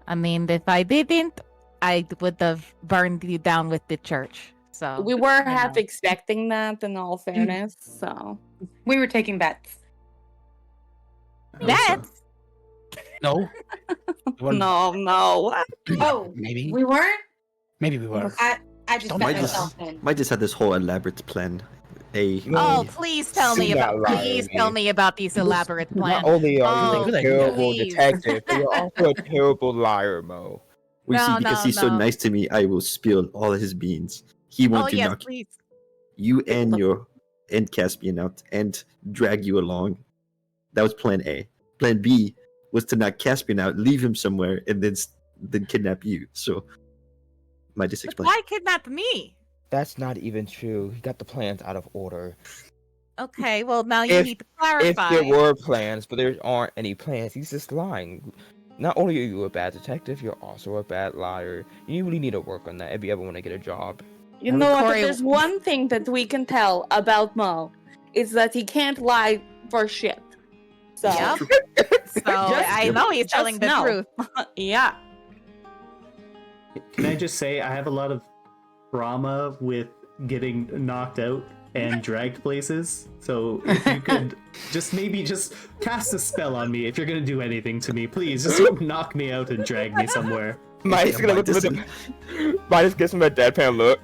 I mean, if I didn't, I would have burned you down with the church. So We were you half know. expecting that, in all fairness. So We were taking bets. I hope so. That's No. One- no. Oh, Maybe. we weren't? Maybe we were. I just Don't bet mind this. myself in. Might just had this whole elaborate plan. oh, please tell me Do not about. lie Please to tell me. me about these elaborate plans. Not only are you Oh, a good idea. terrible please. detective, but you're also a terrible liar, Mo. We No, see, because no, he's so no. nice to me, I will spill all his beans. He Oh wanted to yes, knock please. you and Caspian out and drag you along. That was plan A. Plan B was to knock Caspian out, leave him somewhere, and then kidnap you. So, might just But explain. why kidnap me? That's not even true. He got the plans out of order. Okay, well now you If- need to If clarify. there were plans, but there aren't any plans, he's just lying. Not only are you a bad detective, you're also a bad liar. You really need to work on that if you ever want to get a job. You And know what? Corey- If there's one thing that we can tell about Mo, it's that he can't lie for shit. So Yep. So I know he's just telling the know. truth. yeah. Can I just say I have a lot of trauma with getting knocked out and dragged places. So if you could just cast a spell on me if you're gonna do anything to me, please just don't knock me out and drag me somewhere. Mine's gonna look Might with Midas gives him a deadpan look.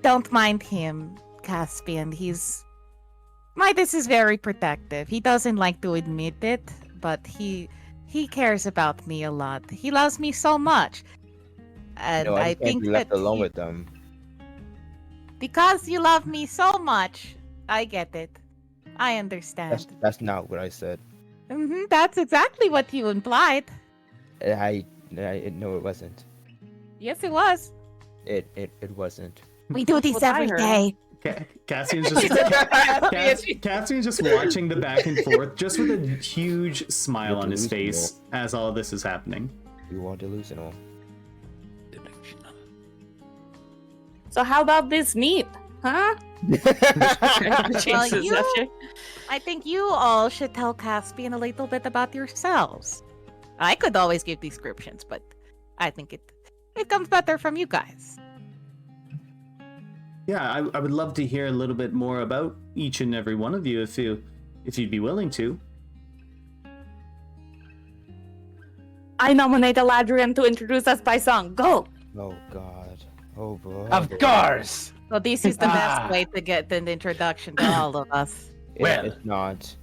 Don't mind him, Caspian. Midas is very protective. He doesn't like to admit it, but he cares about me a lot. He loves me so much. And No, I I can't think be left that alone with them. because you love me so much, I get it. I understand. That's not what I said. That's exactly what you implied. I no, it wasn't. Yes, it was. It wasn't. We do this what I every heard. day. Cassian's just watching the back and forth, just with a huge smile on his face as all this is happening. You are delusional. So how about this meat? Huh? Well, Jesus, actually. I think you all should tell Caspian a little bit about yourselves. I could always give descriptions, but I think it comes better from you guys. Yeah, I would love to hear a little bit more about each and every one of you if you'd be willing to. I nominate Eladrian to introduce us by song. Go! Oh God. Oh boy. Of course. So this is the Ah. best way to get an introduction to all of us. Well. It's not.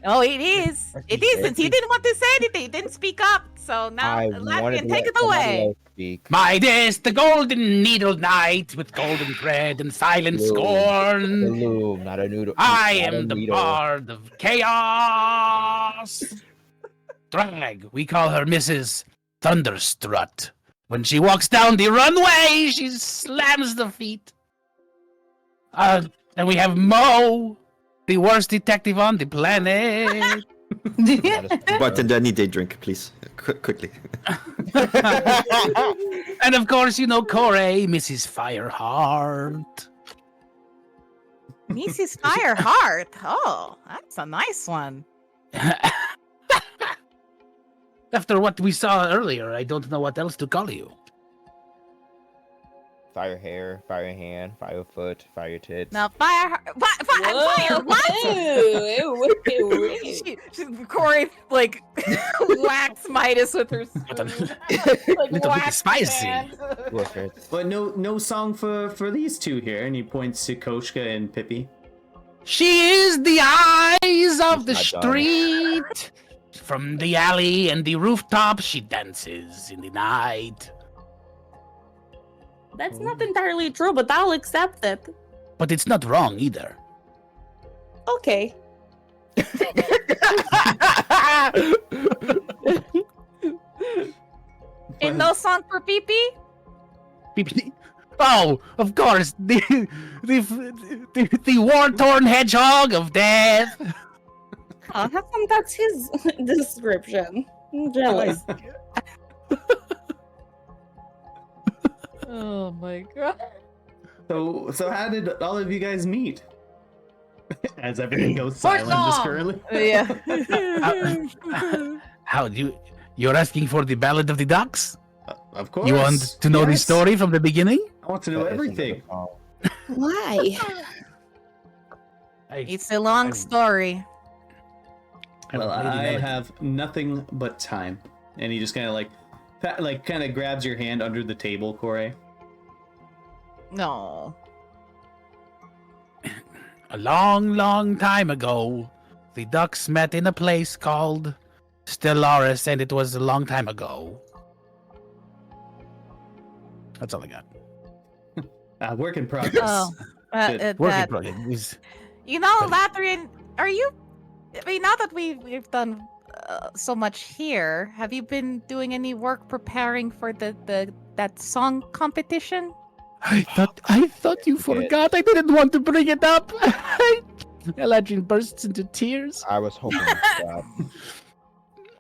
Oh, it is. It is. Since you didn't want to say anything, you didn't speak up. So now, I wanted Latvian, to take let it somebody away. else speak. Midas, the golden needle knight with golden thread and silent Blue. scorn. Balloon, not a noodle. I not a am the needle. bard of chaos. Drag, we call her Mrs. Thunderstrut. When she walks down the runway, she slams the feet. And we have Mo, the worst detective on the planet. Bartender, I need a drink, please. Quickly. And of course, you know Corey, Mrs. Fireheart. Mrs. Fireheart. Oh, that's a nice one. After what we saw earlier, I don't know what else to call you. Fire hair, fire hand, fire foot, fire tits. Now, fire, what? Corey like whacks Midas with her spoon. Like, Little bit whacks spicy. his hand. Bullshit. But no song for these two here, and he points to Koshka and Pippi. She is the eyes of the It's not done. street. From the alley and the rooftop, she dances in the night. That's not entirely true, but I'll accept it. But it's not wrong either. Okay. And no song for Pee-Pee? Oh, of course, the war-torn hedgehog of death. How come that's his description? I'm jealous. Oh my god. So how did all of you guys meet? As everything goes For silent just song! currently. Yeah. How you're asking for the Ballad of the Ducks? Of course. You want to know the Yes. story from the beginning? I want to know That is everything. another song. Why? It's a long story. Well, I have nothing but time. And he just kind of kind of grabs your hand under the table, Corey. No. A long, long time ago, the ducks met in a place called Stellaris, and it was a long time ago. That's all I got. Work in progress. Oh. Good. Working That, progress. you know, But- Lathrian, are you? I mean, now that we've done so much here, have you been doing any work preparing for that song competition? I thought you Forget. forgot. I didn't want to bring it up. Eladrin bursts into tears. I was hoping that.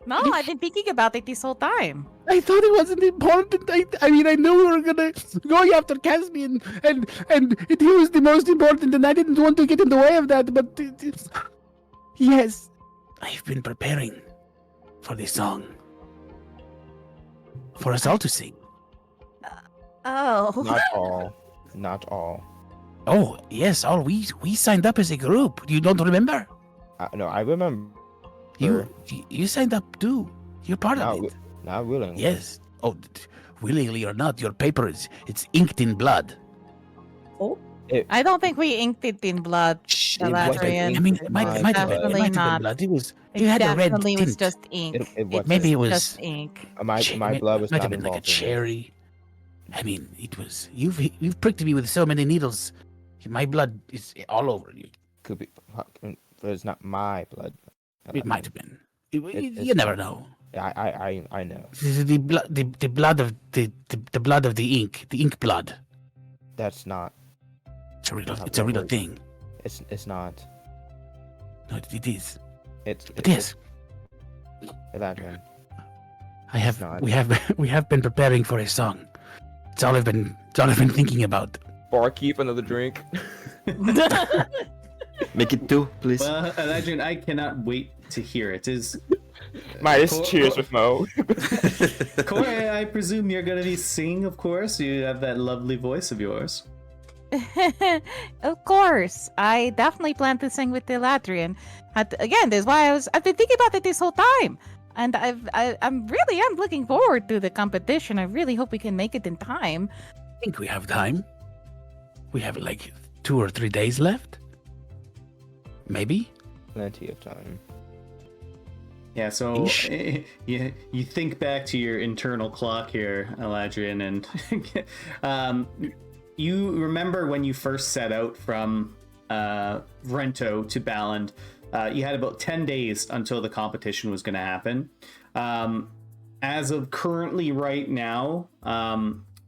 No, I've been thinking about it this whole time. I thought it wasn't important. I mean, I knew we were going after Caspian, and he was the most important, and I didn't want to get in the way of that. But yes, I've been preparing for this song for us all to sing. Oh. Not all. Not all. Oh yes, all we signed up as a group. You don't remember? No, I remember. You signed up too. You're part Not, of it. not willingly. Yes. Oh, willingly or not, your paper it's inked in blood. I don't think we inked it in blood. Shh, The It wasn't Lathrian. ink I mean, in it might my have been, Definitely it might have been not. blood. It You had a red definitely was tint. just ink. It wasn't. Maybe it was just ink. My blood was might not have been like a involved in it. cherry. I mean, it was you've pricked me with so many needles. My blood is all over you. Could be, but it's not my blood. It might have been. You it's never not. know. I know. This is the blood of the blood of the ink blood. That's not. It's a real Not it's a real really. thing. It's not. No, it is. It's It is. Eladrin. not. We have been preparing for a song. It's all I've been thinking about. Barkeep, another drink. Make it 2, please. Well, Eladrin, I cannot wait to hear it. Is Minus Cor- cheers Cor- with Mo. Corey, I presume you're going to be singing, of course. You have that lovely voice of yours. Of course, I definitely plan to sing with the Lathrian. Again, that's why I've been thinking about it this whole time, and I'm really looking forward to the competition. I really hope we can make it in time. I think we have time. We have like 2 or 3 days left. Maybe. Plenty of time. Yeah, so Eesh. you think back to your internal clock here, Eladrin, and you remember when you first set out from Rento to Baland, you had about 10 days until the competition was going to happen. As of currently right now,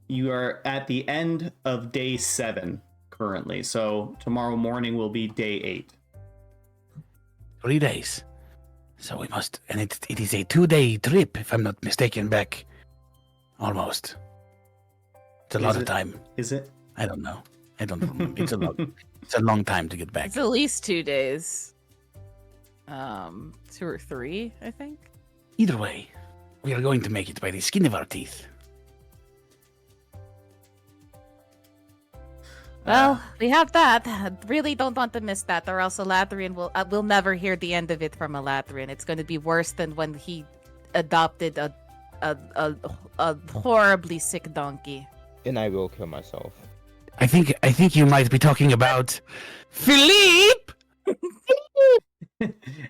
you are at the end of day 7 currently. So tomorrow morning will be day 8. 3 days. So we must, and it is a 2-day trip, if I'm not mistaken. Back, almost. It's a Is lot of it? time. Is it? I don't know. I don't remember. It's a long time to get back. It's at least 2 days. 2 or 3, I think. Either way, we are going to make it by the skin of our teeth. Well, we have that. Really don't want to miss that, or else Lathrian will never hear the end of it from Lathrian. It's going to be worse than when he adopted a horribly sick donkey. And I will kill myself. I think you might be talking about Philippe.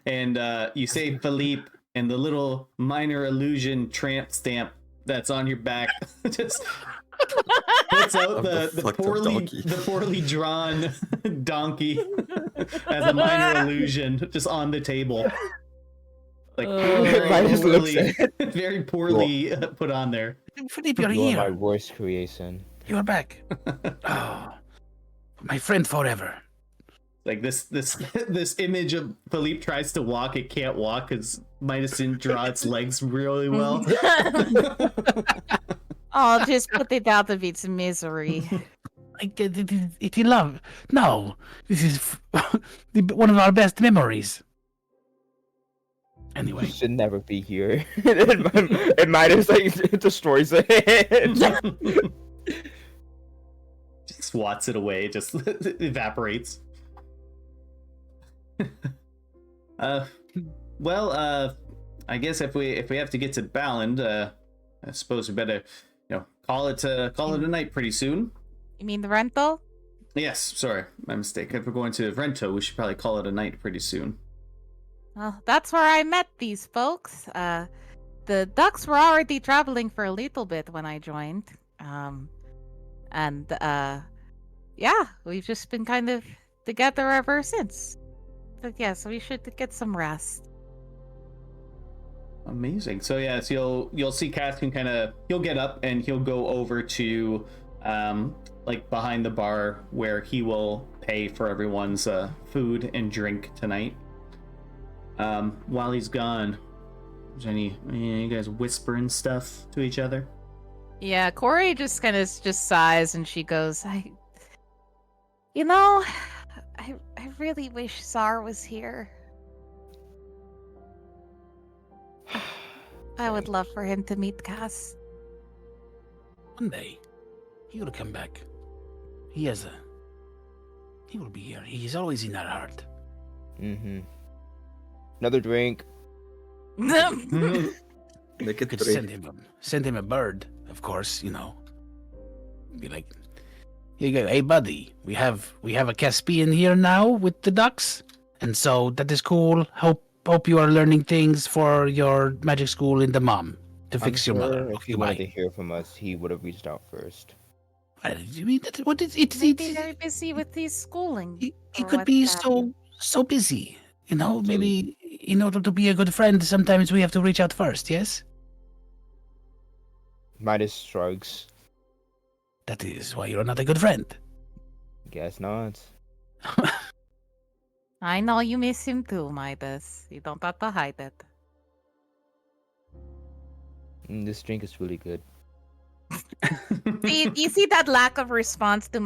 And you say Philippe, and the little minor illusion tramp stamp that's on your back just puts out Of the fucked up donkey. the poorly drawn donkey as a minor illusion just on the table. Like Mine just looks at very poorly put on there. Philippe, you're You are my here. worst creation. You are back. Oh, my friend forever. Like this image of Philippe tries to walk, it can't walk because Midas didn't draw its legs really well. Oh, just put it out of its misery. Like, if you love... No, this is one of our best memories. You Anyway. should never be here. It might have like destroys it. Just swats it away, just evaporates. Well, I guess if we have to get to Balland, I suppose we better, call it a night pretty soon. You mean the rental? Yes, sorry, my mistake. If we're going to Rento, we should probably call it a night pretty soon. Well, that's where I met these folks. The ducks were already traveling for a little bit when I joined. Yeah, we've just been kind of together ever since. But yeah, so we should get some rest. Amazing. So yeah, so you'll see Caspian he'll get up and he'll go over to like behind the bar where he will pay for everyone's food and drink tonight. While he's gone, is any you guys whispering stuff to each other? Yeah, Corey just kind of just sighs and she goes, I really wish Czar was here. I would love for him to meet Cass. One day, he will come back. He will be here. He's always in our heart. Mm-hmm. Another drink. Make it Could three. send him a bird, of course. Be like, here you go, hey buddy. We have a Caspian here now with the ducks, and so that is cool. Hope you are learning things for your magic school in the mom to fix your mother. If he wanted to hear from us, he would have reached out first. You mean that? What is it? Maybe very busy with his schooling. He or could what be have you. so busy. Maybe in order to be a good friend, sometimes we have to reach out first. Yes. Midas shrugs. That is why you're not a good friend. Guess not. I know you miss him too, Midas. You don't have to hide it. This drink is really good. You see that lack of response to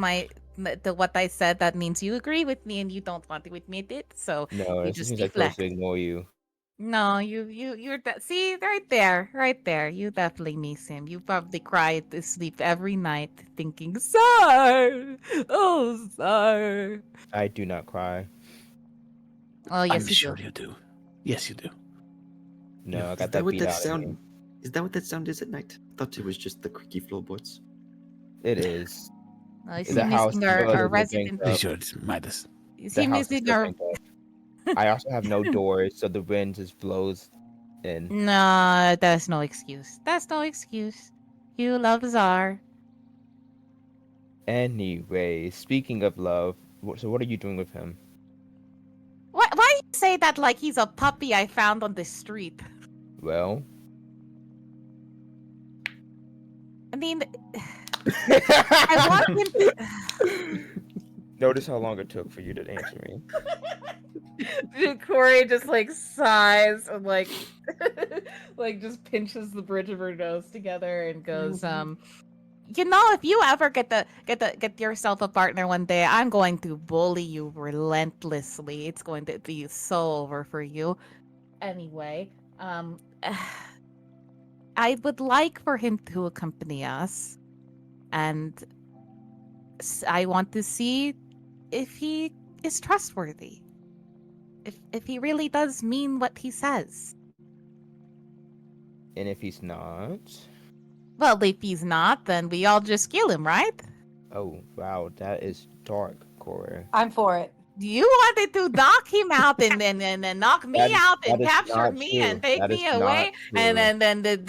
what I said? That means you agree with me and you don't want to admit it. So No, you it just seems like forced deflect. to ignore you. No, you're see right there. You definitely miss him. You probably cry to sleep every night thinking, Czar, oh Czar. I do not cry. Oh yes, I'm you sure do. you do. Yes, you do. No, Yeah. I Is got that that what beat that out of sound? me. Is that what that sound is at night? I thought it was just the creaky floorboards. It is. You The see house missing is our built resident. with Be sure it's Midas. You The see house is missing still our. bankrupt. I also have no doors, so the wind just blows in. No, that's no excuse. That's no excuse. You love Czar. Anyway, speaking of love, so what are you doing with him? Why do you say that like he's a puppy I found on the street? Well, I mean, I want him to. notice how long it took for you to answer me. Dude, Corey just like sighs and like like just pinches the bridge of her nose together and goes, if you ever get yourself a partner one day, I'm going to bully you relentlessly. It's going to be so over for you. Anyway, I would like for him to accompany us, and I want to see if he is trustworthy. If he really does mean what he says. And if he's not? Well, if he's not, then we all just kill him, right? Oh, wow, that is dark, Corey. I'm for it. You wanted to knock him out and then knock me That is- out and that is capture not me true. and take That me is not away, and true. then that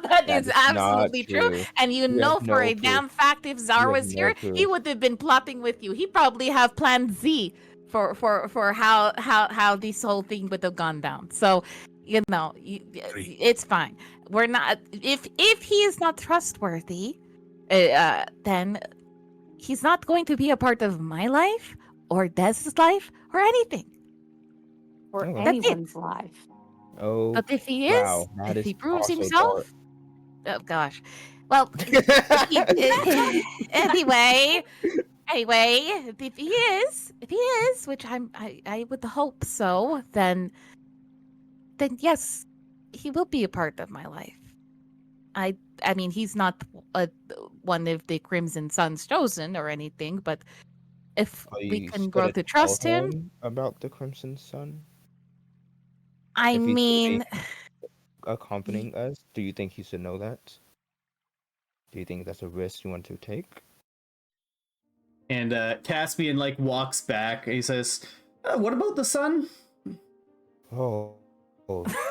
That is is not absolutely true. true. And you You know have for no a proof. damn fact, if Czar You have was no here, he proof. would have been plotting with you. He probably have Plan Z for how this whole thing would have gone down. So, it's fine. We're not if he is not trustworthy, then he's not going to be a part of my life or Dez's life or anything. Or Oh. anyone's life. Oh, But if he is, wow, that if is he proves also himself, oh gosh, Well, anyway, if he is, which I would hope so, then yes, he will be a part of my life. I mean, he's not one of the Crimson Sons chosen or anything, but if Are we you can grow gonna to tell trust him, about the Crimson Sun? I If he's mean, accompanying us, do you think he should know that? Do you think that's a risk you want to take? And Caspian like walks back. And he says, "What about the sun?" Oh,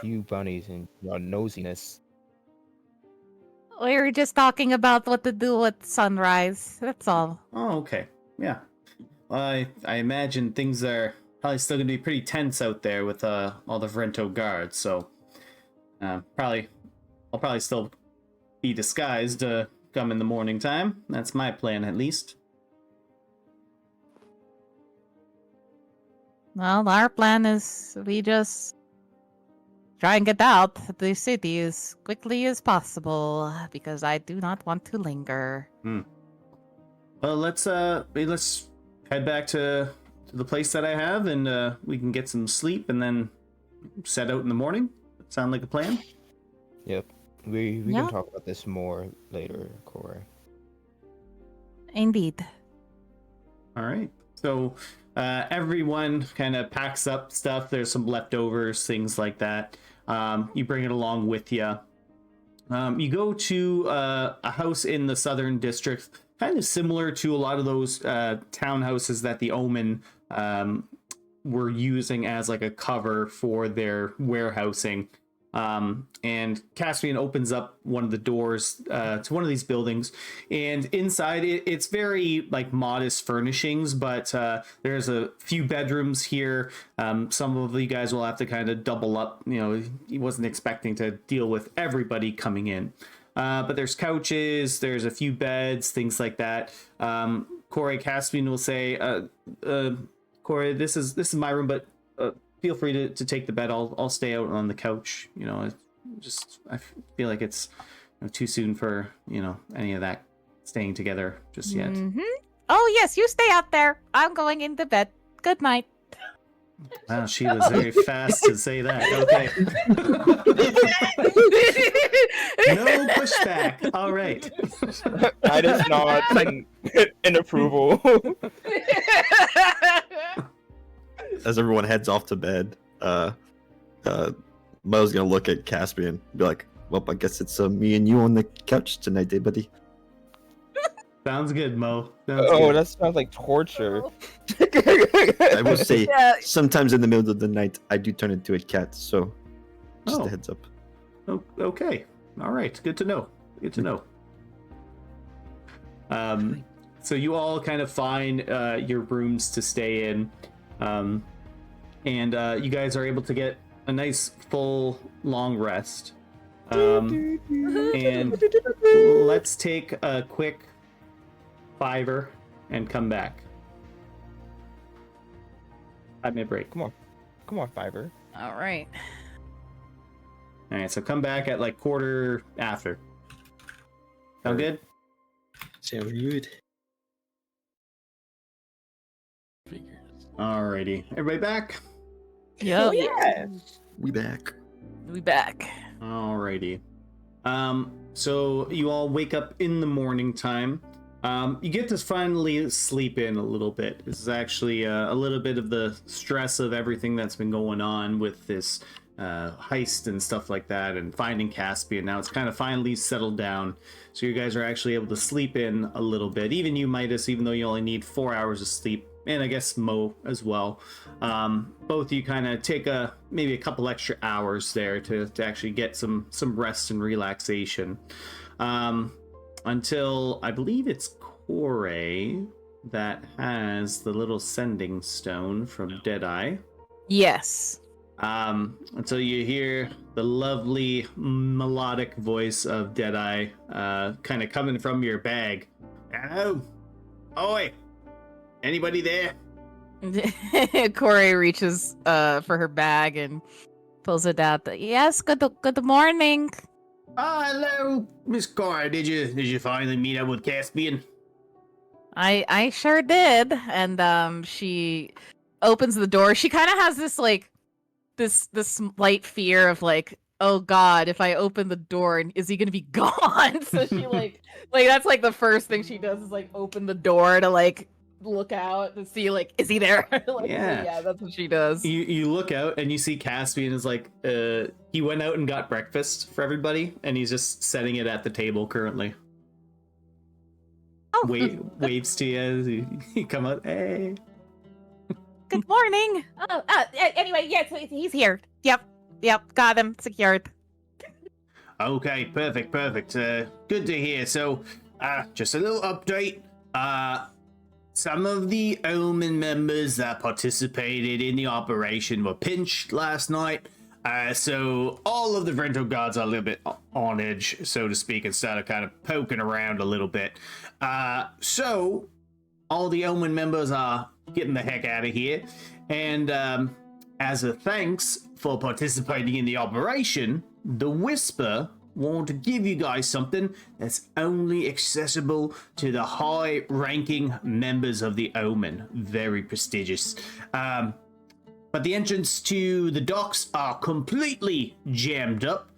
you bunnies and your nosiness. we were just talking about what to do with sunrise. That's all. Oh, okay. Yeah. I imagine things are probably still gonna be pretty tense out there with all the Vrento guards. So I'll probably still be disguised come in the morning time. That's my plan, at least. Well, our plan is we just try and get out of the city as quickly as possible because I do not want to linger. Well, let's head back to the place that I have, and we can get some sleep, and then set out in the morning. Sound like a plan? Yep. We Yeah. can talk about this more later, Corey. Indeed. All right. So everyone kind of packs up stuff. There's some leftovers, things like that. You bring it along with you. You go to a house in the southern district, kind of similar to a lot of those townhouses that the Omen were using as like a cover for their warehousing. And Caspian opens up one of the doors to one of these buildings, and inside it's very like modest furnishings, but there's a few bedrooms here. Some of you guys will have to kind of double up. You know, he wasn't expecting to deal with everybody coming in. But there's couches, there's a few beds, things like that. Corey, Caspian will say, Corey, this is my room, but feel free to take the bed. I'll stay out on the couch. You know, I feel like it's too soon for any of that staying together just yet. Mm-hmm. Oh yes, you stay out there. I'm going into bed. Good night. Wow, she was very fast to say that. Okay. No pushback. All right. That is not an approval. As everyone heads off to bed, Mo's gonna look at Caspian and be like, "Well, I guess it's me and you on the couch tonight, eh, buddy?" Sounds good, Mo. Sounds Oh, good. that sounds like torture. I will say, Yeah. sometimes in the middle of the night, I do turn into a cat. So, just Oh. a heads up. Oh, okay. All right. Good to know. Good to know. So you all kind of find your rooms to stay in, and you guys are able to get a nice full long rest. And let's take a quick 5 and come back. 5-minute break. Come on, Fiverr. All right. All right, so come back at like quarter after. Sound good? Sounds good. Alrighty, everybody back? Yo, yeah. We back. we back. Alrighty. So you all wake up in the morning time. You get to finally sleep in a little bit. This is actually a little bit of the stress of everything that's been going on with this heist and stuff like that, and finding Caspian. Now it's kind of finally settled down, so you guys are actually able to sleep in a little bit. Even you, Midas, even though you only need 4 hours of sleep, and I guess Mo as well. Both of you kind of take maybe a couple extra hours there to actually get some rest and relaxation. Until I believe it's Corey that has the little sending stone from Deadeye. Yes. Until you hear the lovely melodic voice of Deadeye kind of coming from your bag. Hello? Oi! Anybody there? Corey reaches for her bag and pulls it out. Yes, good morning. Hello, Miss Cora. Did you finally meet up with Caspian? I sure did. And she opens the door. She kind of has this like this slight fear of like, oh God, if I open the door, is he gonna be gone? So she like that's like the first thing she does is like open the door to like look out to see like, is he there? Like, so yeah, that's what she does. You look out and you see Caspian is like he went out and got breakfast for everybody and he's just setting it at the table currently. Oh, Waves to you as you come out. Hey. Good morning. Anyway, yes, he's here. Yep, got him secured. Okay, perfect. Good to hear. So, just a little update. Some of the Omen members that participated in the operation were pinched last night. So all of the rental guards are a little bit on edge, so to speak, and started kind of poking around a little bit. So all the Omen members are getting the heck out of here. And as a thanks for participating in the operation, the Whisper want to give you guys something that's only accessible to the high-ranking members of the Omen. Very prestigious. But the entrance to the docks are completely jammed up,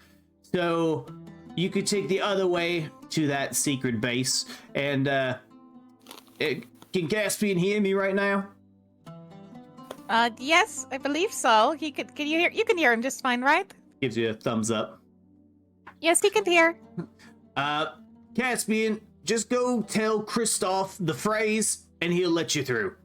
so you could take the other way to that secret base. And can Caspian hear me right now? Yes, I believe so. You can hear him just fine, right? Gives you a thumbs up. Yes, he can hear. Caspian, just go tell Kristoff the phrase and he'll let you through.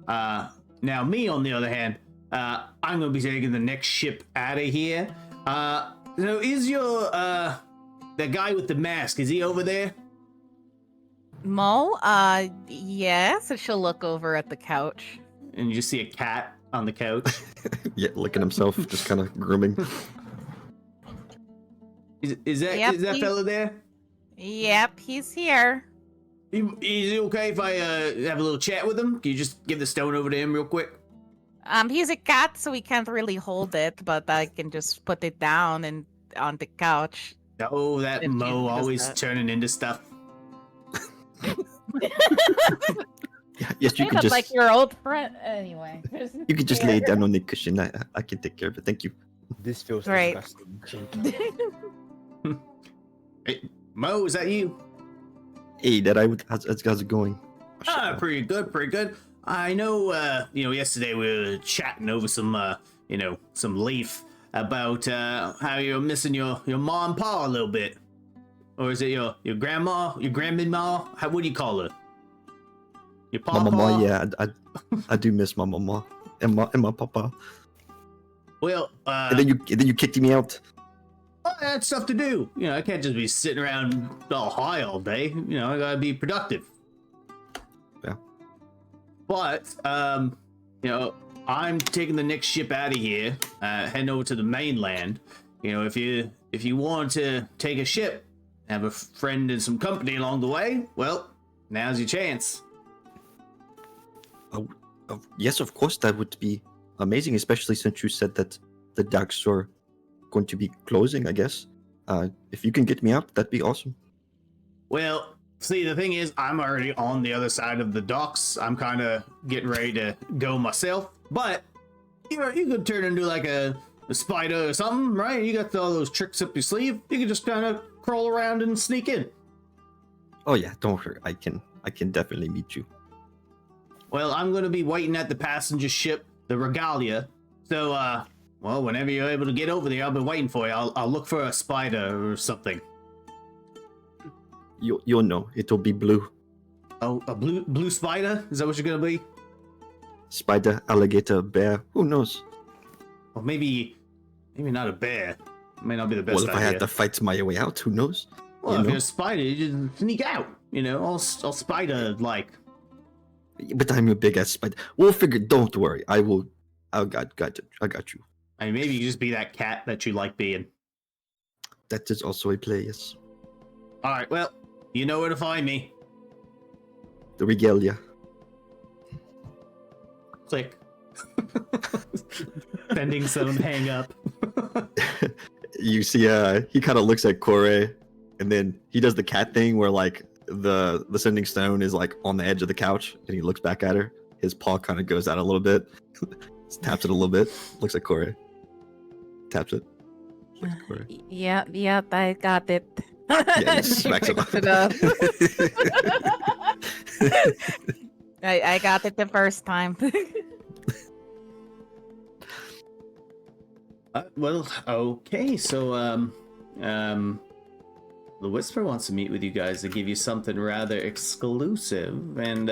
Now me, on the other hand, I'm gonna be taking the next ship out of here. So is your, that guy with the mask, is he over there? Mo, yes. So she'll look over at the couch. And you just see a cat on the couch. Yeah, licking himself, just kind of grooming. Is that fella there? Yep, he's here. Is it okay if I have a little chat with him? Can you just give the stone over to him real quick? He's a cat, so he can't really hold it, but I can just put it down and on the couch. Oh, that If Mo he does always that. turning into stuff. Yeah, yes, you Kind could of just like your old friend. Anyway. you could just lay it down on the cushion. I can take care of it. Thank you. This feels Right. disgusting. Hey, Mo, is that you? Hey, how's it going? Oh, shit, Pretty good. I know, yesterday we were chatting over some leaf about how you're missing your mom and pa a little bit. Or is it your grandma, your grandma? What do you call her? Your my papa? mama, yeah, I do miss my mama and my papa. Well, And then you kicked me out. I had stuff to do. I can't just be sitting around all high all day. I gotta be productive. Yeah. But, I'm taking the next ship out of here, heading over to the mainland. If you want to take a ship, have a friend and some company along the way, well, now's your chance. Yes, of course, that would be amazing, especially since you said that the docks are going to be closing, I guess. If you can get me out, that'd be awesome. Well, see, the thing is, I'm already on the other side of the docks. I'm kind of getting ready to go myself. But, you could turn into like a spider or something, right? You got all those tricks up your sleeve. You can just kind of crawl around and sneak in. Oh yeah, don't worry. I can definitely meet you. Well, I'm going to be waiting at the passenger ship, the Regalia. So, well, whenever you're able to get over there, I'll be waiting for you. I'll look for a spider or something. You'll know. It'll be blue. Oh, a blue spider? Is that what you're going to be? Spider, alligator, bear. Who knows? Well, maybe not a bear. May not be the best Well, if idea. I had to fight my way out, who knows? Well, you if know? you're a spider, you just sneak out. All spider-like. But I'm a big ass spider. We'll figure. Don't worry. I will. I got you. I mean, maybe you just be that cat that you like being. That is also a play. Yes. All right, well, you know where to find me. The regalia. Click. Sending some hang up. You see, he kind of looks at Kore, and then he does the cat thing where like the sending stone is like on the edge of the couch, and he looks back at her. His paw kind of goes out a little bit, taps it a little bit, looks at Kore, taps it. Looks at Kore. Yeah, I got it. Yeah, he She smacks him. picks it up. I got it the first time. Well, okay, so the Whisper wants to meet with you guys to give you something rather exclusive, and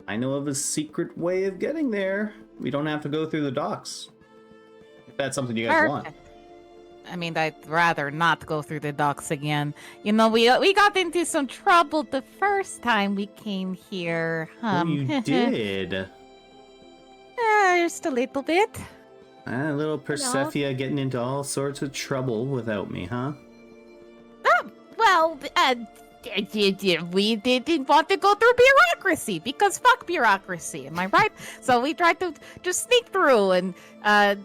I know of a secret way of getting there. We don't have to go through the docks. If that's something you guys want. I mean, I'd rather not go through the docks again. You know, we got into some trouble the first time we came here. Oh, you did. Just a little bit. Little Persephia getting into all sorts of trouble without me, huh? Well, we didn't want to go through bureaucracy because fuck bureaucracy, am I right? So we tried to just sneak through and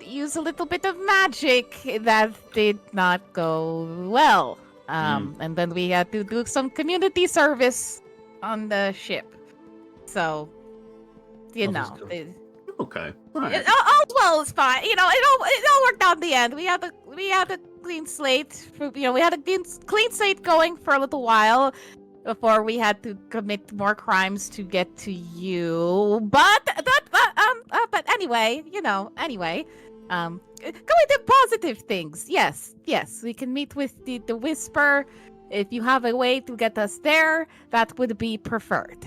use a little bit of magic that did not go well. And then we had to do some community service on the ship. So, you know. Okay. All right. All well is fine. You know, it all worked out in the end. We had a clean slate. We had a clean slate going for a little while before we had to commit more crimes to get to you. But anyway, going to positive things. Yes, we can meet with the Whisper. If you have a way to get us there, that would be preferred.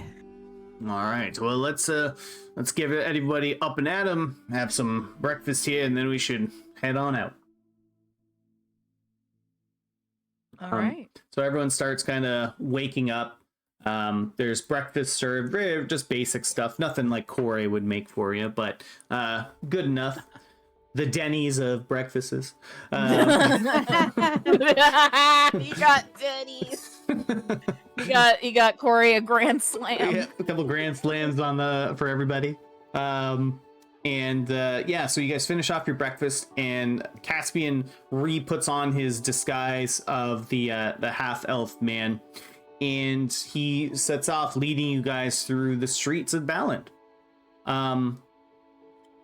All right. Well, let's give everybody up and at 'em, have some breakfast here, and then we should head on out. All right. So everyone starts kind of waking up. There's breakfast served, just basic stuff, nothing like Kore would make for you, but good enough. The Denny's of breakfasts. You got Denny's. You got Corey a grand slam. Yeah, a couple grand slams for everybody. So you guys finish off your breakfast, and Caspian puts on his disguise of the half elf man, and he sets off leading you guys through the streets of Balland.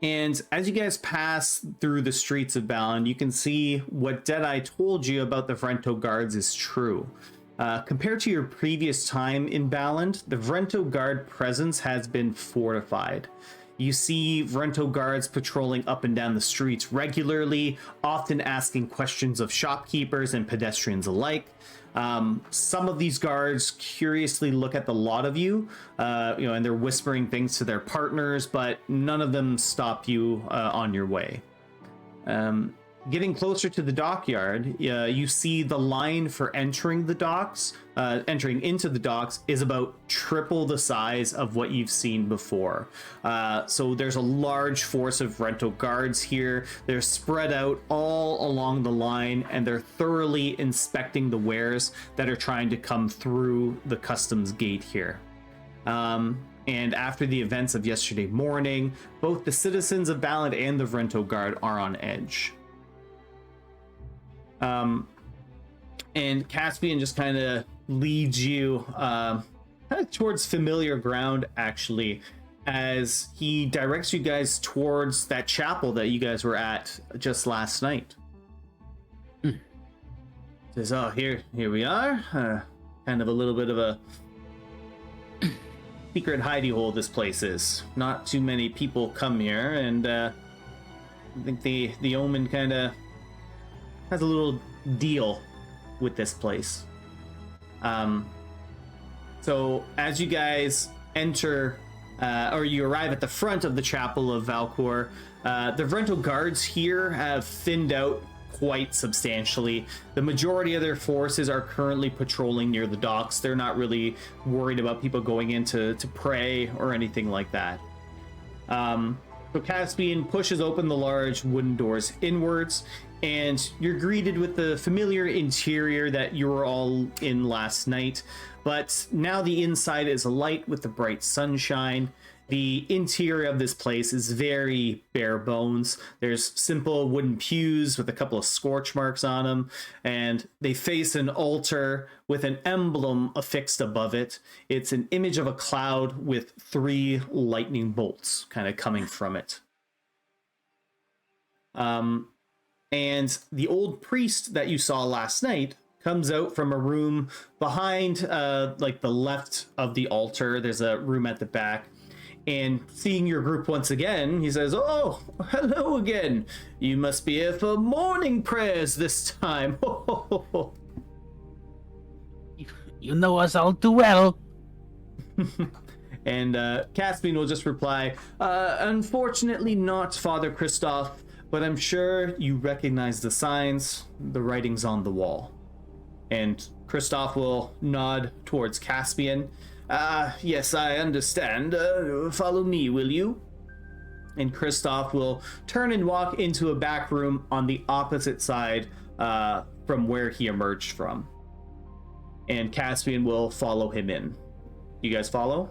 And as you guys pass through the streets of Balland, you can see what Deadeye told you about the Vrento guards is true. Compared to your previous time in Balland, the Vrento guard presence has been fortified. You see Vrento guards patrolling up and down the streets regularly, often asking questions of shopkeepers and pedestrians alike. Some of these guards curiously look at the lot of you, and they're whispering things to their partners, but none of them stop you on your way. Getting closer to the dockyard, you see the line for entering into the docks is about triple the size of what you've seen before. So there's a large force of Vrento guards here. They're spread out all along the line, and they're thoroughly inspecting the wares that are trying to come through the customs gate here. And after the events of yesterday morning, both the citizens of Balland and the Vrento guard are on edge. And Caspian just kind of leads you kind of towards familiar ground, actually, as he directs you guys towards that chapel that you guys were at just last night. Says, oh, here we are. Kind of a little bit of a secret hidey hole this place is. Not too many people come here, and I think the Omen kind of has a little deal with this place. So as you guys enter, or you arrive at the front of the Chapel of Valcor, the Vrento guards here have thinned out quite substantially. The majority of their forces are currently patrolling near the docks. They're not really worried about people going in to pray or anything like that. So Caspian pushes open the large wooden doors inwards, and you're greeted with the familiar interior that you were all in last night, but now the inside is alight with the bright sunshine, The interior of this place is very bare bones. There's simple wooden pews with a couple of scorch marks on them, and they face an altar with an emblem affixed above it. It's an image of a cloud with 3 lightning bolts kind of coming from it. And the old priest that you saw last night comes out from a room behind, like the left of the altar. There's a room at the back. And seeing your group once again, he says, "Oh, hello again. You must be here for morning prayers this time." You know us all too well. And Caspian will just reply, "Unfortunately not, Father Christoph, but I'm sure you recognize the signs, the writings on the wall." And Christoph will nod towards Caspian. Yes, I understand. Follow me, will you?" And Christoph will turn and walk into a back room on the opposite side from where he emerged from. And Caspian will follow him in. You guys follow?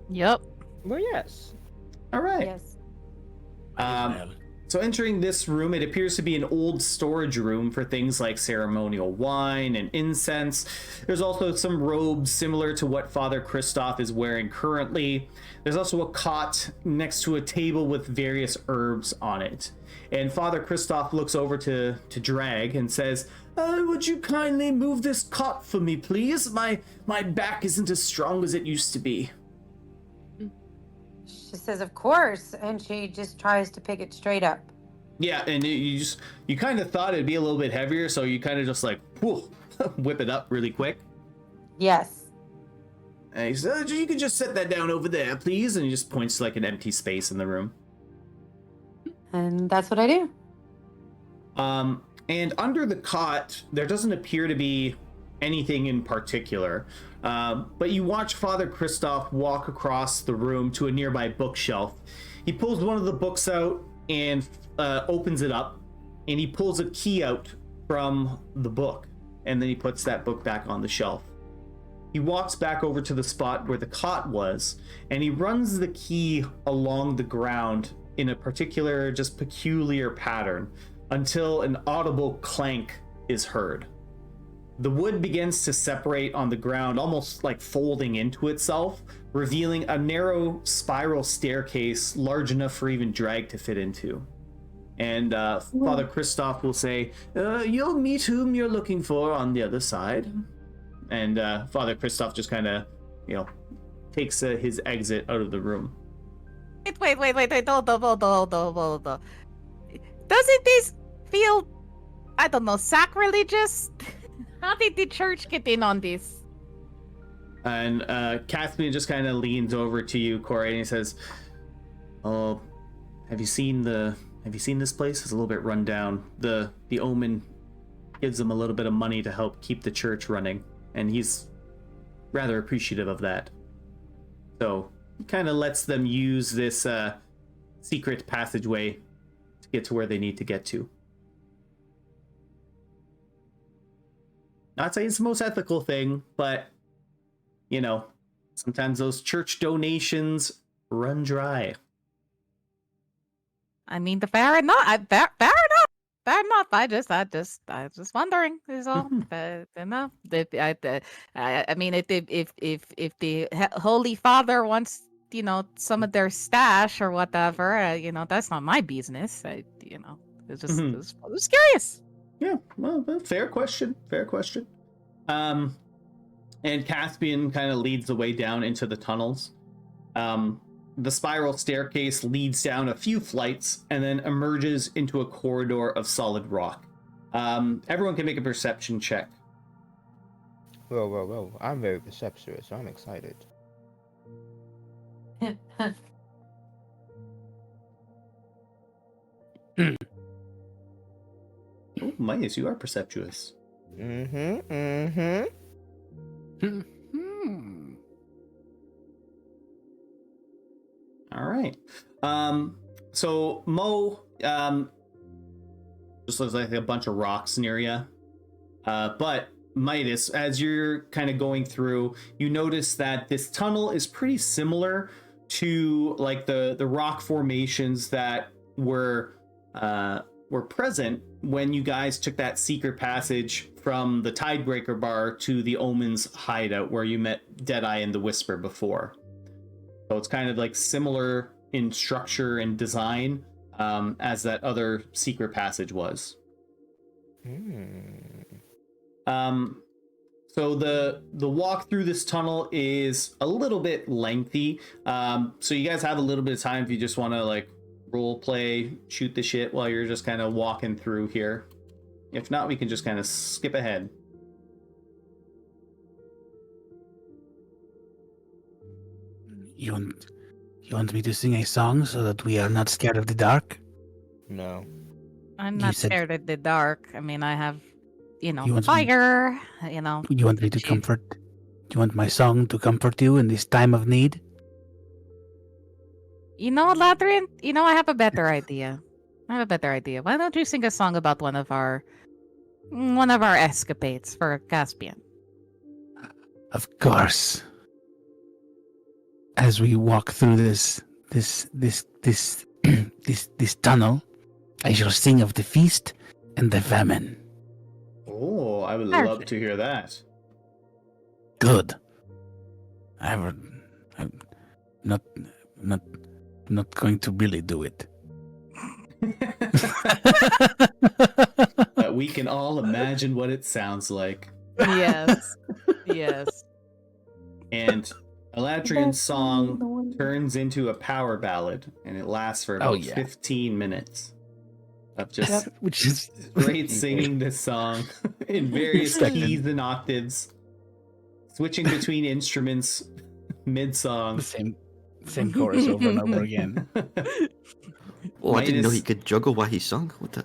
Yep. Well, yes. All right. Yes. So entering this room, it appears to be an old storage room for things like ceremonial wine and incense. There's also some robes similar to what Father Christoph is wearing currently. There's also a cot next to a table with various herbs on it. And Father Christoph looks over to Drag and says, "Would you kindly move this cot for me, please? My back isn't as strong as it used to be." She says, "Of course," and she just tries to pick it straight up. Yeah, and you kind of thought it'd be a little bit heavier, so you kind of just like whip it up really quick. Yes. And he says, "You can just set that down over there, please," and he just points to like an empty space in the room. And that's what I do. And under the cot, there doesn't appear to be anything in particular. But you watch Father Christoph walk across the room to a nearby bookshelf. He pulls one of the books out and opens it up, and he pulls a key out from the book, and then he puts that book back on the shelf. He walks back over to the spot where the cot was, and he runs the key along the ground in a particular, just peculiar pattern until an audible clank is heard. The wood begins to separate on the ground, almost like folding into itself, revealing a narrow spiral staircase large enough for even Drag to fit into. And Father Christoph will say, "You'll meet whom you're looking for on the other side." And Father Christoph just kind of, takes his exit out of the room. Wait, hold on. Doesn't this feel, I don't know, sacrilegious? How did the church get in on this? And Caspian just kind of leans over to you, Corey, and he says, "Oh, have you seen this place? It's a little bit run down. The Omen gives them a little bit of money to help keep the church running, and he's rather appreciative of that. So he kind of lets them use this secret passageway to get to where they need to get to. Not saying it's the most ethical thing, but sometimes those church donations run dry." I mean, fair enough. Fair enough. I just wondering. Is all. Enough. I mean, if the Holy Father wants, some of their stash or whatever, that's not my business. It's just, I was curious. Yeah, well, fair question. And Caspian kind of leads the way down into the tunnels. The spiral staircase leads down a few flights and then emerges into a corridor of solid rock. Everyone can make a perception check. Well. I'm very perceptuous, so I'm excited. Oh, Midas, you are perceptuous. All right. So Mo, just looks like a bunch of rocks near you. But Midas, as you're kind of going through, you notice that this tunnel is pretty similar to like the rock formations that were present when you guys took that secret passage from the Tidebreaker bar to the Omen's hideout where you met Deadeye and the Whisper before. So it's kind of like similar in structure and design as that other secret passage was. So the walk through this tunnel is a little bit lengthy. So you guys have a little bit of time if you just want to like role play, shoot the shit while you're just kind of walking through here. If not, we can just kind of skip ahead. You want me to sing a song so that we are not scared of the dark? No. I'm You not said- scared of the dark. I mean, I have, You want me- fire. You want me to comfort? You want my song to comfort you in this time of need? Ladrin, I have a better idea. Why don't you sing a song about one of our escapades for Caspian? Of course. As we walk through this tunnel, I shall sing of the feast and the famine. Oh, I would love Perfect. to hear that. Good. I'm not going to really do it. But we can all imagine what it sounds like. Yes. Yes. And Eladrian's song turns into a power ballad, and it lasts for about 15 minutes of just Which is great singing this song in various keys and octaves, switching between instruments mid-song. the same chorus over and over again. Oh, I didn't know Minus- he could juggle while he sung. What the?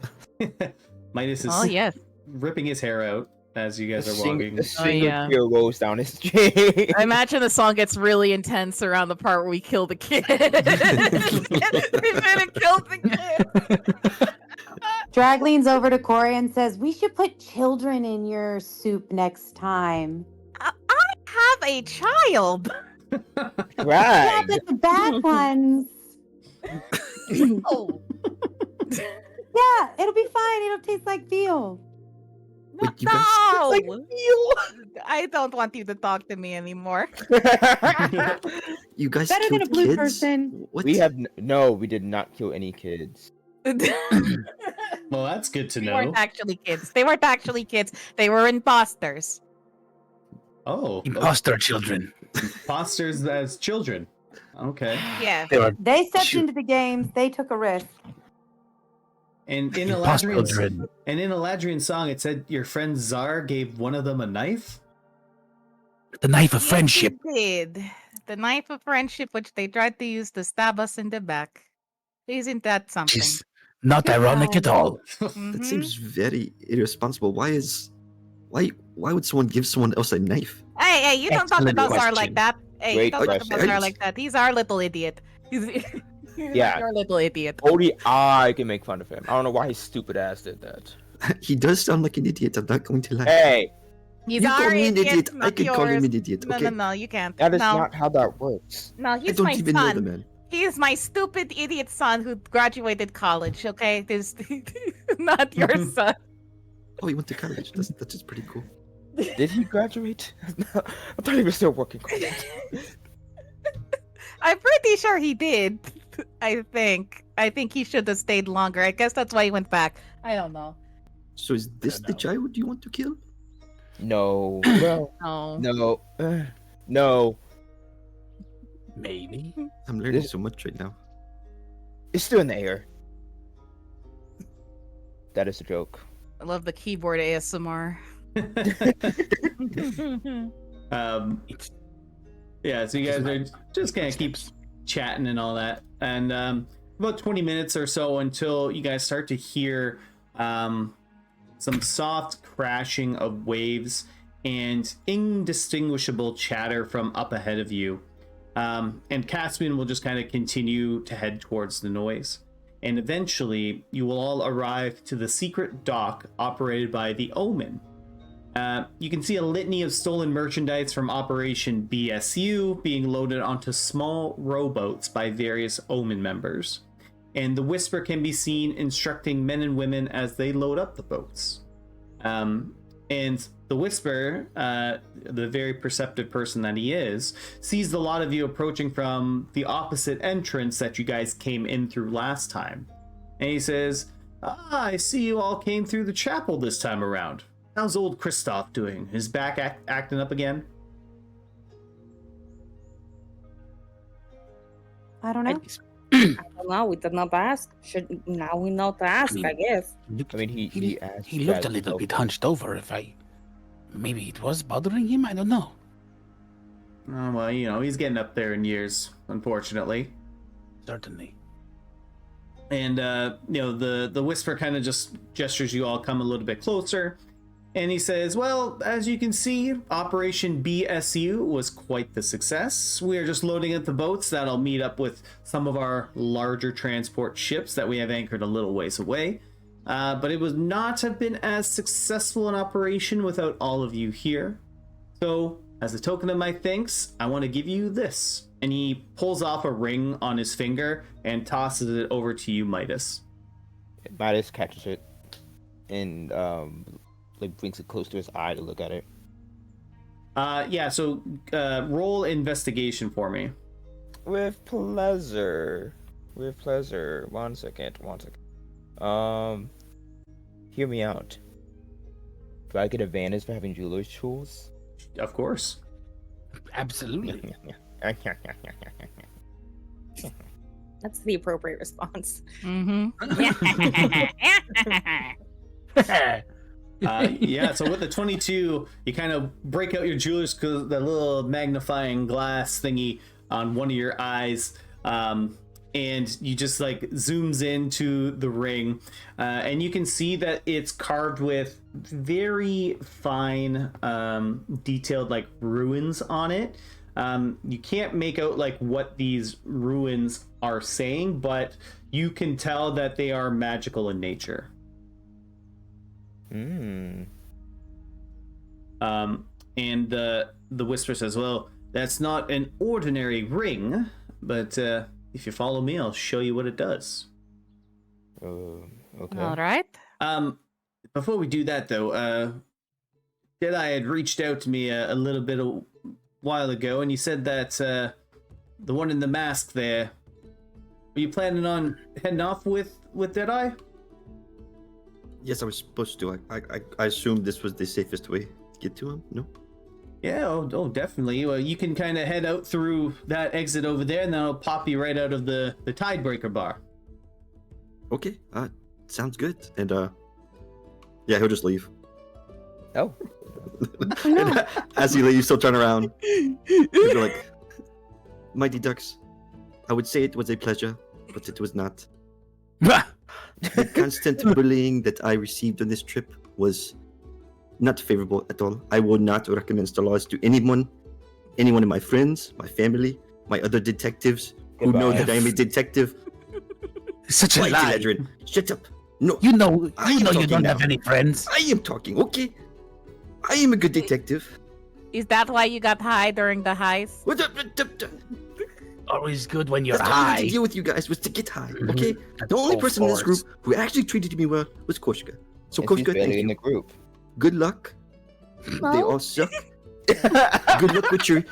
Midas is Oh yes. ripping his hair out as you guys are walking. A single yeah. tear rolls down his cheek. I imagine the song gets really intense around the part where we kill the kid. We didn't kill the kid. Drag leans over to Corey and says, "We should put children in your soup next time." I have a child. Yeah, Right. but the bad ones. Oh. Yeah, it'll be fine. It'll taste like veal. Wait, you No. guys- I don't want you to talk to me anymore. You guys Better than killed a blue kids? person. What? We have no, we did not kill any kids. Well, that's good to They know. weren't actually kids. They weren't actually kids. They were imposters. Oh, Imposter children. imposters as children. Okay. Yeah. They stepped Shoot. into the games. They took a risk. And in Imposter Eladrian's children. Eladrian's song, it said your friend Czar gave one of them a knife. The knife of Yes, friendship. they did. The knife of friendship, which they tried to use to stab us in the back. Isn't that something? Which is not ironic at all. That Mhm. seems very irresponsible. Why would someone give someone else a knife? Hey, you don't talk Excellent about Czar question. like that. Hey, you Great don't talk about question. Czar like that. He's our little idiot. He's Yeah. our little idiot. Only I can make fun of him. I don't know why his stupid ass did that. He does sound like an idiot. I'm not going to lie. Hey, He's you our call me an idiot. I not can call him yours. an idiot. No, Okay. no, you can't. that is no, not how that works. no, I he's don't my even know the son. man. He is my stupid idiot son who graduated college. Okay, this not your son. Oh, he went to college. That's just pretty cool. Did he graduate? I thought he was still working. I'm pretty sure he did. I think he should have stayed longer. I guess that's why he went back. I don't know. So is this the child you want to kill? No. Well, No. no. No. Maybe. I'm learning This- so much right now. It's still in the air. That is a joke. I love the keyboard ASMR. Yeah, so you guys are just gonna keep chatting and all that, and about 20 minutes or so until you guys start to hear some soft crashing of waves and indistinguishable chatter from up ahead of you. And Caspian will just kind of continue to head towards the noise. And eventually, you will all arrive to the secret dock operated by the Omen. You can see a litany of stolen merchandise from Operation BSU being loaded onto small rowboats by various Omen members. And the Whisper can be seen instructing men and women as they load up the boats. And the Whisper, the very perceptive person that he is, sees a lot of you approaching from the opposite entrance that you guys came in through last time. And he says, I see you all came through the chapel this time around. How's old Kristoff doing? His back acting up again? I don't know. I don't know. We did not ask. Now we know to ask, I guess. I mean, he asked. He looked a that little bit help. hunched over. Maybe it was bothering him. I don't know. Oh, well, you know, he's getting up there in years, unfortunately. Certainly. And, you know, the Whisper kind of just gestures you all come a little bit closer. And he says, well, as you can see, Operation BSU was quite the success. We are just loading up the boats that'll meet up with some of our larger transport ships that we have anchored a little ways away. But it would not have been as successful an operation without all of you here. So, as a token of my thanks, I want to give you this. And he pulls off a ring on his finger and tosses it over to you, Midas. Midas catches it and like brings it close to his eye to look at it. Yeah, so roll investigation for me. With pleasure. With pleasure. One second. Hear me out. Do I get advantage for having jeweler's tools? Of course. Absolutely. That's the appropriate response. Yeah, so with the 22, you kind of break out your jeweler's, because the little magnifying glass thingy on one of your eyes, and you just like zooms into the ring, and you can see that it's carved with very fine, detailed like ruins on it. You can't make out like what these ruins are saying, but you can tell that they are magical in nature. And the Whisper says, well, that's not an ordinary ring, but if you follow me, I'll show you what it does. Okay. All right. Before we do that, though, Jedi had reached out to me a little bit a while ago, and you said that the one in the mask there, were you planning on heading off with Deadeye? Yes, I was supposed to. I assumed this was the safest way to get to him. No. Yeah, oh, definitely. Well, you can kind of head out through that exit over there, and that'll pop you right out of the Tidebreaker bar. Okay. Sounds good. And yeah, he'll just leave. Oh. And as he leaves, he'll turn around. He'll be like, Mighty Ducks, I would say it was a pleasure, but it was not. The constant bullying that I received on this trip was not favorable at all. I will not recommend Star Laws to anyone of my friends, my family, my other detectives who know that I am a detective. Such a Quiet, lie. Adrian. Shut up. No, You know I am you talking don't now. have any friends. I am talking, okay? I am a good detective. Is that why you got high during the heist? Always good when you're That's all I had high. to deal with you guys was to get high, Mhm. okay? That's The only all person in this force. group who actually treated me well was Koshka. So And she's Koshka, barely thank in you. the group. Good luck. They all suck. Good luck with your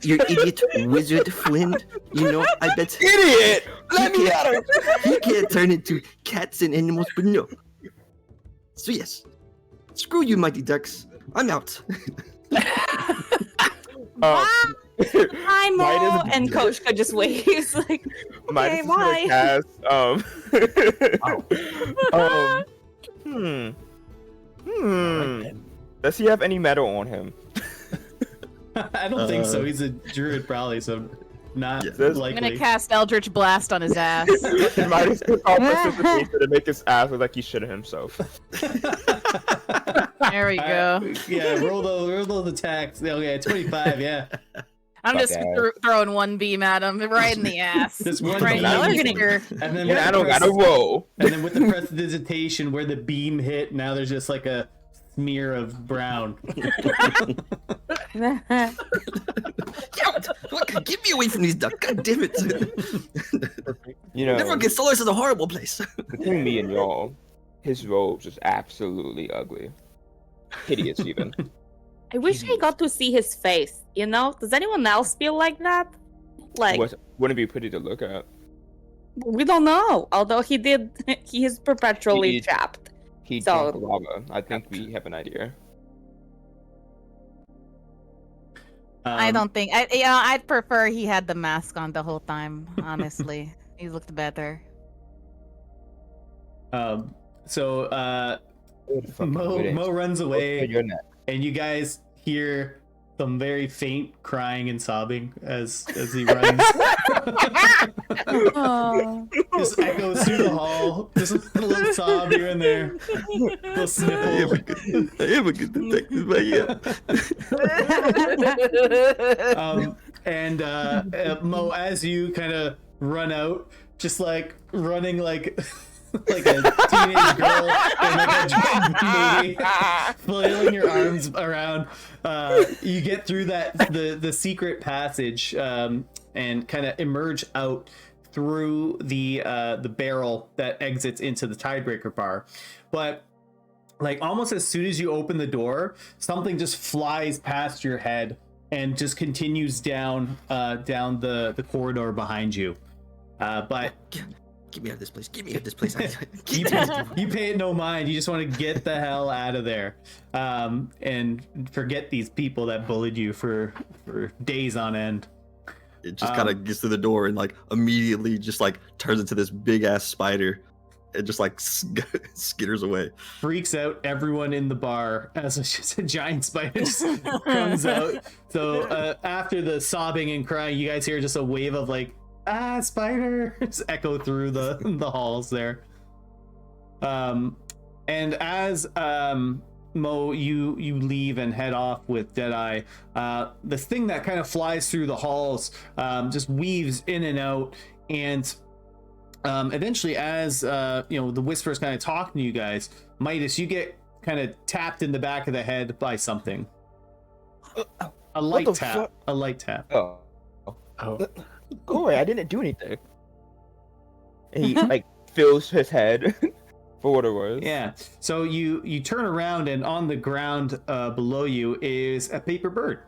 idiot wizard friend. You know, I bet Idiot! Let me at him! he can't turn into cats and animals, but no. So yes, screw you, Mighty Ducks. I'm out. Hi, Mo! Midas- And Koshka just waves like, Midas okay, is gonna bye. cast, Does he have any metal on him? I don't think so. He's a druid, probably, so not Yeah. I'm likely. gonna cast Eldritch Blast on his ass. Midas took off precipitation to make his ass look like he shit himself. There we go. Yeah, roll those attacks. Okay, 25, yeah. I'm Fuck just ass. throwing one beam at him right in the ass. Just one right beam. in the You're ear. And then, And I don't gotta roll. and then with the prestidigitation where the beam hit, now there's just like a smear of brown. Damn it! Look, get me away from these ducks. God damn it. You know, Never get Solaris is a horrible place. between me and y'all, his robes is absolutely ugly. Hideous, even. I wish I got to see his face, you know? Does anyone else feel like that? Like, Wouldn't be pretty to look at. we don't know. Although he is perpetually He- chapped. He So- drunk lava. I think we have an idea. I Um, don't think. I'd prefer he had the mask on the whole time. Honestly, he looked better. So Mo runs away, and you guys hear some very faint crying and sobbing as he runs. Just echoes through the hall. Just a little sob here and there. Little I sniffle. am a good detective, but yeah. Mo, as you kind of run out, just like running like like a teenage girl in like a drag movie, flailing your arms around, you get through the secret passage and kind of emerge out through the barrel that exits into the Tiebreaker bar. But like almost as soon as you open the door, something just flies past your head and just continues down the corridor behind you. But Get me out of this place. Get me out of this place. you pay it no mind. You just want to get the hell out of there, and forget these people that bullied you for days on end. It just kind of gets to the door and like immediately just like turns into this big ass spider and just like skitters away. Freaks out everyone in the bar as just a giant spider just comes out. So after the sobbing and crying, you guys hear just a wave of like, spiders echo through the halls there. And as Mo, you leave and head off with Deadeye, the thing that kind of flies through the halls just weaves in and out, and eventually, as the whispers kind of talking to you guys, Midas, you get kind of tapped in the back of the head by something. A light tap. A light tap. Oh. Corey, I didn't do anything. And he like fills his head for what it was. Yeah. So you turn around, and on the ground below you is a paper bird.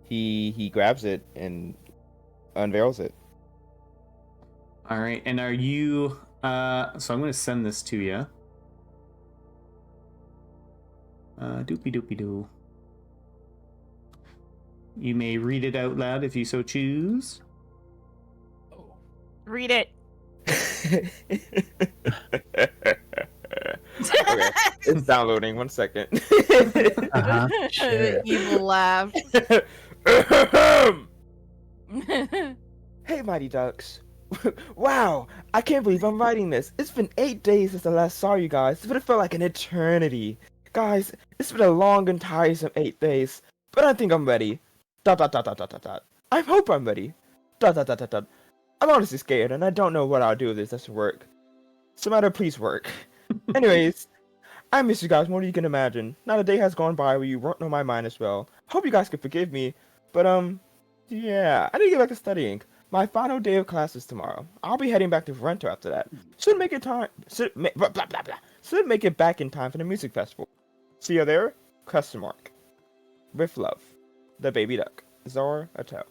He grabs it and unveils it. All right. And are you? So I'm going to send this to you. Doopy doopy doo. You may read it out loud if you so choose. Read it. Okay, it's downloading. 1 second. Sure. Evil laugh. Hey, Mighty Ducks. Wow, I can't believe I'm writing this. It's been 8 days since I last saw you guys, but it felt like an eternity. Guys, it's been a long and tiresome 8 days, but I think I'm ready. ... I hope I'm ready. ... I'm honestly scared, and I don't know what I'll do if this doesn't work. Samantha, please work. Anyways, I miss you guys more than you can imagine. Not a day has gone by where you weren't on my mind as well. Hope you guys can forgive me, but yeah, I need to get back to studying. My final day of class is tomorrow. I'll be heading back to Verento after that. Should make it back in time for the music festival. See you there? ? With love, the baby duck, Zora Atel.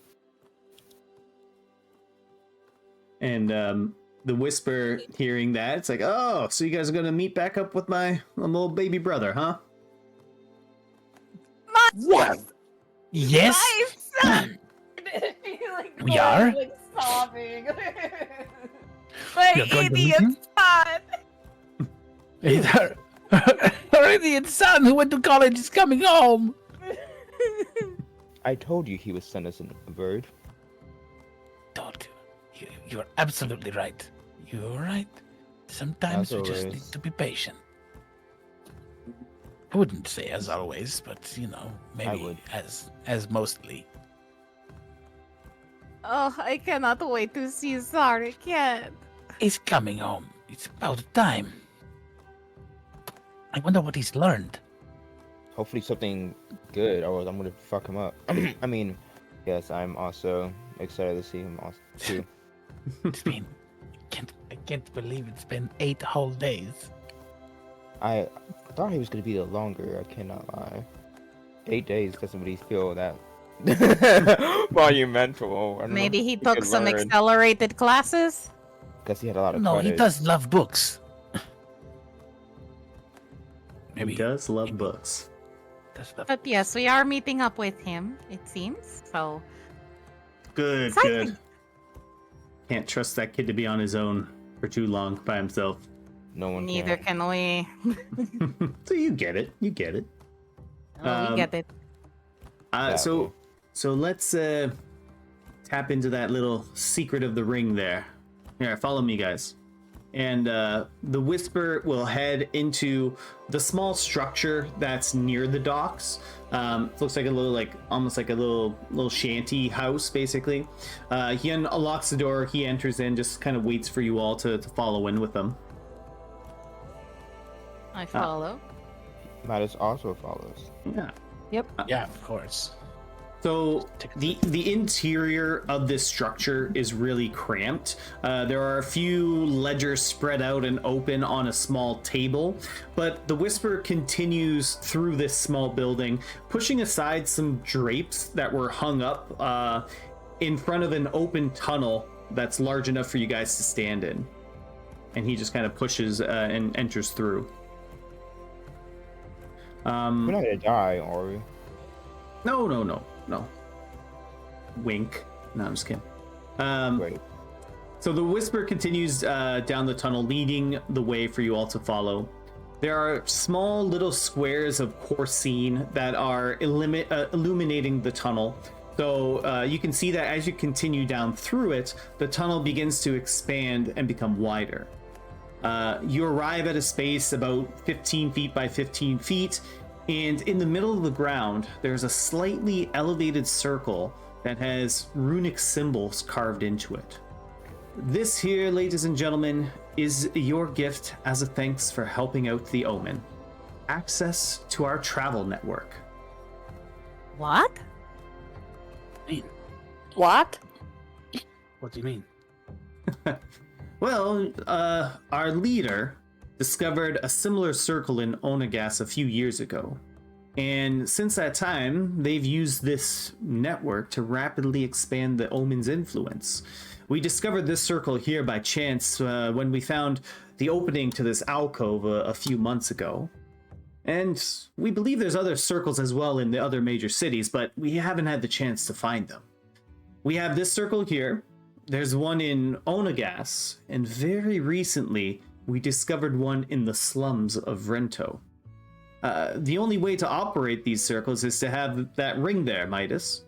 And the whisper, hearing that, it's like, oh, so you guys are gonna meet back up with my little baby brother, huh? What? Yes. We are? Like sobbing. My You're going to meet idiot him? son. Our idiot son who went to college is coming home. I told you he was sent as a bird. Told you. You're absolutely right. You're right. Sometimes As we just always. need to be patient. I wouldn't say as always, but maybe would. as mostly. Oh, I cannot wait to see Zara again. He's coming home. It's about time. I wonder what he's learned. Hopefully something good, or I'm gonna fuck him up. I mean, yes, I'm also excited to see him also too. It's been, I can't believe it's been 8 whole days. I thought he was gonna be a little longer. I cannot lie. 8 days doesn't really feel that monumental. I don't know. Maybe he could took some learn. accelerated classes. Because he had a lot of No, he credit. does love books. Maybe He does love books. does love. But yes, we are meeting up with him, it seems. So Good, Exciting. good. Can't trust that kid to be on his own for too long by himself. No one neither can. can we. So you get it. You get it. Oh, we get it. So let's tap into that little secret of the ring there. Here, follow me, guys. And the Whisper will head into the small structure that's near the docks. It looks like a little, almost like a little shanty house, basically. He unlocks the door. He enters in, just kind of waits for you all to follow in with him. I follow. Midas also follows. Yeah. Yeah, of course. So the interior of this structure is really cramped. There are a few ledgers spread out and open on a small table, but the Whisper continues through this small building, pushing aside some drapes that were hung up in front of an open tunnel that's large enough for you guys to stand in. And he just kind of pushes and enters through. We're not gonna die, are we? No. Wink. No, I'm just kidding. Wait. So the Whisper continues down the tunnel, leading the way for you all to follow. There are small little squares of porcine that are illuminating the tunnel. So you can see that as you continue down through it, the tunnel begins to expand and become wider. You arrive at a space about 15 feet by 15 feet, and in the middle of the ground, there's a slightly elevated circle that has runic symbols carved into it. This here, ladies and gentlemen, is your gift as a thanks for helping out the Omen. Access to our travel network. What? What? What do you mean? Well, our leader discovered a similar circle in Onagas a few years ago. And since that time, they've used this network to rapidly expand the Omen's influence. We discovered this circle here by chance when we found the opening to this alcove a few months ago. And we believe there's other circles as well in the other major cities, but we haven't had the chance to find them. We have this circle here. There's one in Onagas, and very recently, we discovered one in the slums of Rento. The only way to operate these circles is to have that ring there, Midas.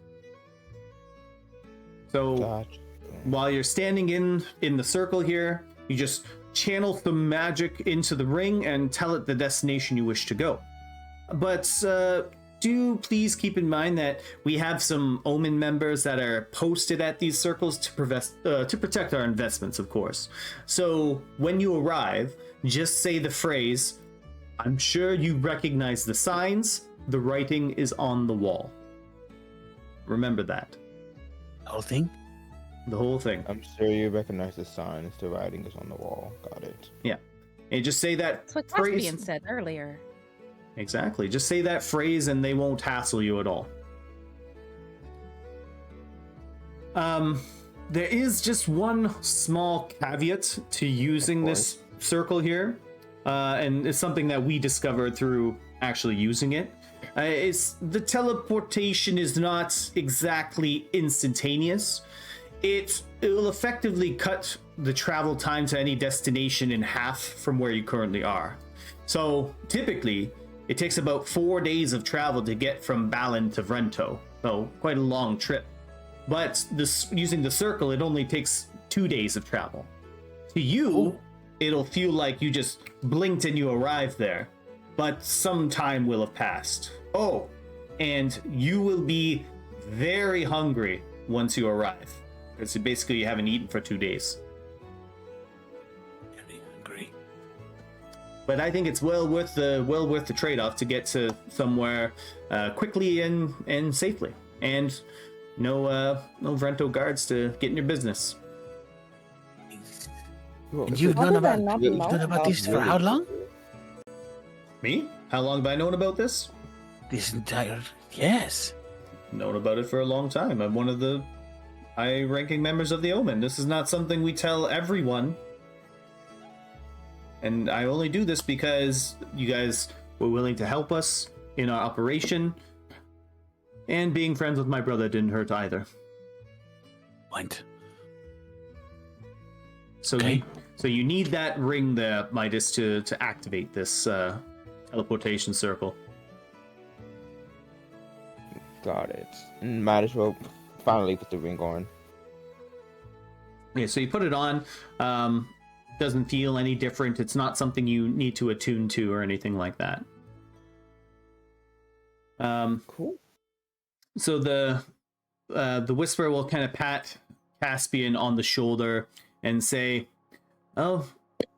So Gotcha. while you're standing in the circle here, you just channel some magic into the ring and tell it the destination you wish to go. But do please keep in mind that we have some Omen members that are posted at these circles to protect our investments, of course. So when you arrive, just say the phrase, "I'm sure you recognize the signs. The writing is on the wall." Remember that. The whole thing? The whole thing. I'm sure you recognize the signs. The writing is on the wall. Got it. Yeah. And just say that That's what phrase. Caspian said earlier. Exactly. Just say that phrase and they won't hassle you at all. There is just one small caveat to using this circle here. And it's something that we discovered through actually using it. It's the teleportation is not exactly instantaneous. It will effectively cut the travel time to any destination in half from where you currently are. So typically, it takes about 4 days of travel to get from Balin to Vrento. So quite a long trip. But using the circle, it only takes 2 days of travel. To you, it'll feel like you just blinked and you arrived there. But some time will have passed. Oh, and you will be very hungry once you arrive. Because basically you haven't eaten for 2 days. Very hungry. but I think it's well worth the trade-off to get to somewhere quickly and safely, and no Vrento guards to get in your business. And you've known about this for how long? Me? How long have I known about this? This entire yes. Known about it for a long time. I'm one of the high-ranking members of the Omen. This is not something we tell everyone. And I only do this because you guys were willing to help us in our operation. And being friends with my brother didn't hurt either. Point. So Okay. you need that ring there, Midas, to activate this teleportation circle. Got it. Might as well finally put the ring on. Okay, so you put it on. Doesn't feel any different. It's not something you need to attune to or anything like that. Cool. So the Whisperer will kind of pat Caspian on the shoulder and say, "Oh,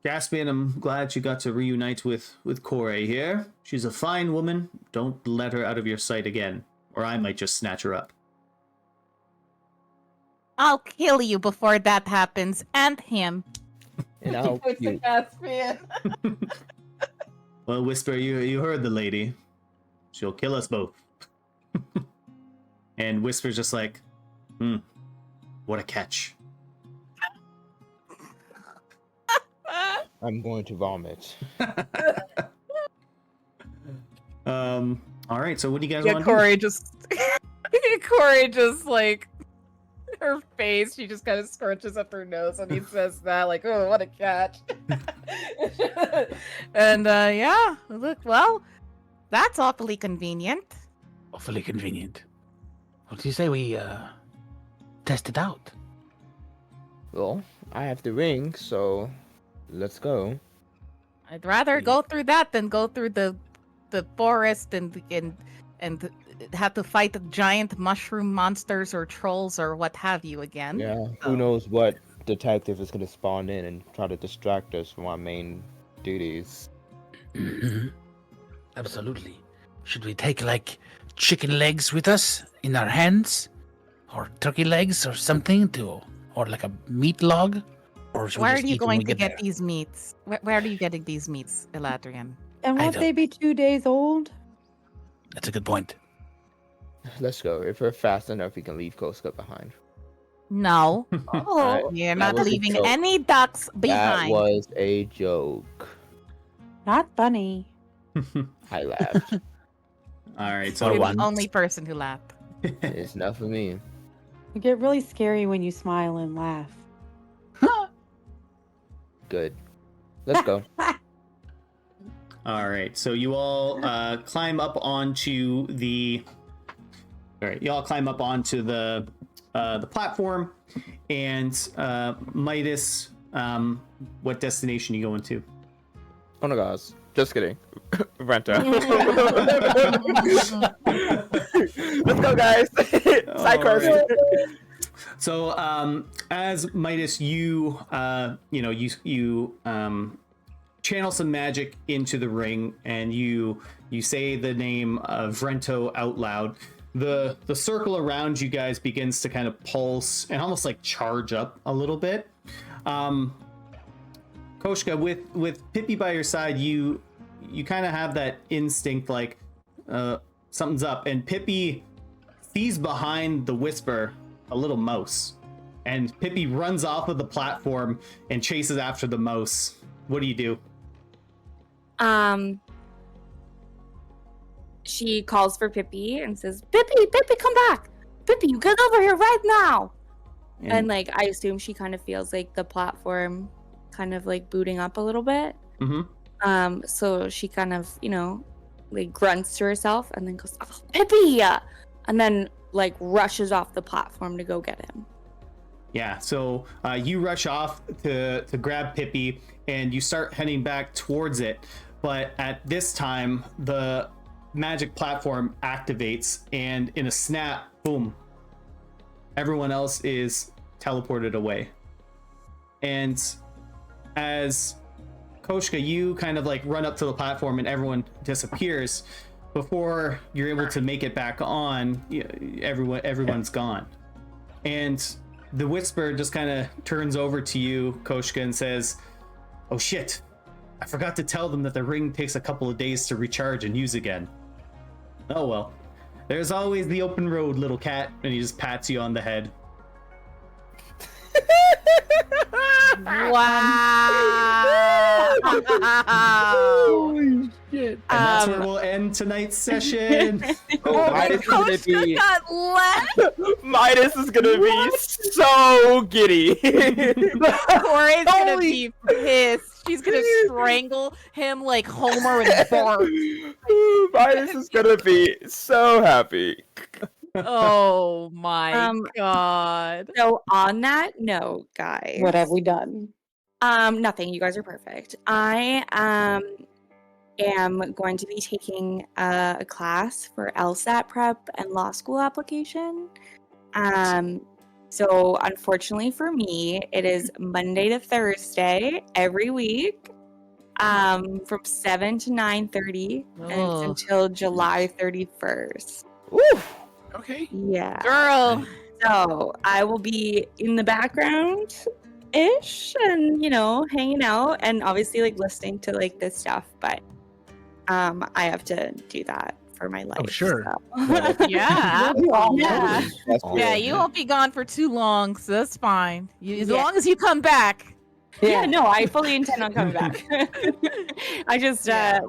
Caspian, I'm glad you got to reunite with Kore here. She's a fine woman. Don't let her out of your sight again, or I might just snatch her up." I'll kill you before that happens, and him. And I'll you. Caspian. Well, Whisper, you heard the lady. She'll kill us both. And Whisper's just like, what a catch. I'm going to vomit. All right, so what do you guys Yeah, want Corey just like her face. She just kind of scrunches up her nose when he says that. Like, oh, what a catch! And yeah, look, well, that's awfully convenient. Awfully convenient. What do you say we test it out? Well, I have the ring, so let's go. I'd rather go through that than go through the forest and have to fight the giant mushroom monsters or trolls or what have you again. Yeah, who knows what detective is going to spawn in and try to distract us from our main duties. Absolutely. Should we take like chicken legs with us in our hands, or turkey legs or something or like a meat log? Or should we Where are just you eat when going we to get get there? these meats? Where are you getting these meats, Eladrian? And I won't don't- they be 2 days old? That's a good point. Let's go. If we're fast enough, we can leave Koska behind. No. Alright, You're that not was a leaving joke. any ducks That behind. was a joke. Not funny. I laughed. All right, You're so the once. only person who laughed. It's not for me. You get really scary when you smile and laugh. Good. Let's go. all right, so you all climb up onto the. All right, you all climb up onto the platform, and Midas, what destination are you going to? Oh no, guys. Just kidding. Renta. Let's go, guys. Side quest. Alright. So, as Midas, you channel some magic into the ring, and you say the name of Vrento out loud. The circle around you guys begins to kind of pulse and almost like charge up a little bit. Koshka, with Pippi by your side, you kind of have that instinct like something's up, and Pippi sees behind the Whisper a little mouse, and Pippi runs off of the platform and chases after the mouse. What do you do? She calls for Pippi and says, Pippi, come back! Pippi, you get over here right now! And like, I assume she kind of feels like the platform kind of like booting up a little bit. Mm-hmm. So she kind of, like grunts to herself and then goes, oh, Pippi! And then like rushes off the platform to go get him. Yeah, so you rush off to grab Pippi, and you start heading back towards it. But at this time, the magic platform activates, and in a snap, boom, everyone else is teleported away. And as Koshka, you kind of like run up to the platform and everyone disappears. Before you're able to make it back on, everyone's gone. And the Whisper just kind of turns over to you, Koshka, and says, "Oh shit, I forgot to tell them that the ring takes a couple of days to recharge and use again. Oh well, there's always the open road, little cat," and he just pats you on the head. Wow. Holy shit. And that's where we'll end tonight's session. Oh, Midas is gonna Koshka be got left. Midas is gonna be so giddy. Corey's gonna be pissed. She's gonna strangle him like Homer with Bart. Midas is gonna be so happy. Oh my Um, god. So on that note, guys, What have we done? nothing. You guys are perfect. I am going to be taking a class for LSAT prep and law school application. So unfortunately for me, it is Monday to Thursday every week, from 7 to 9:30, and it's Oh. until July 31st. Okay. Yeah. Girl. So I will be in the background ish and hanging out and obviously like listening to like this stuff, but I have to do that for my life. sure. so. Yeah. Yeah. That's Yeah, you won't be gone for too long, so that's fine. As Yeah. long as you come back. Yeah, no, I fully intend on coming back. I just there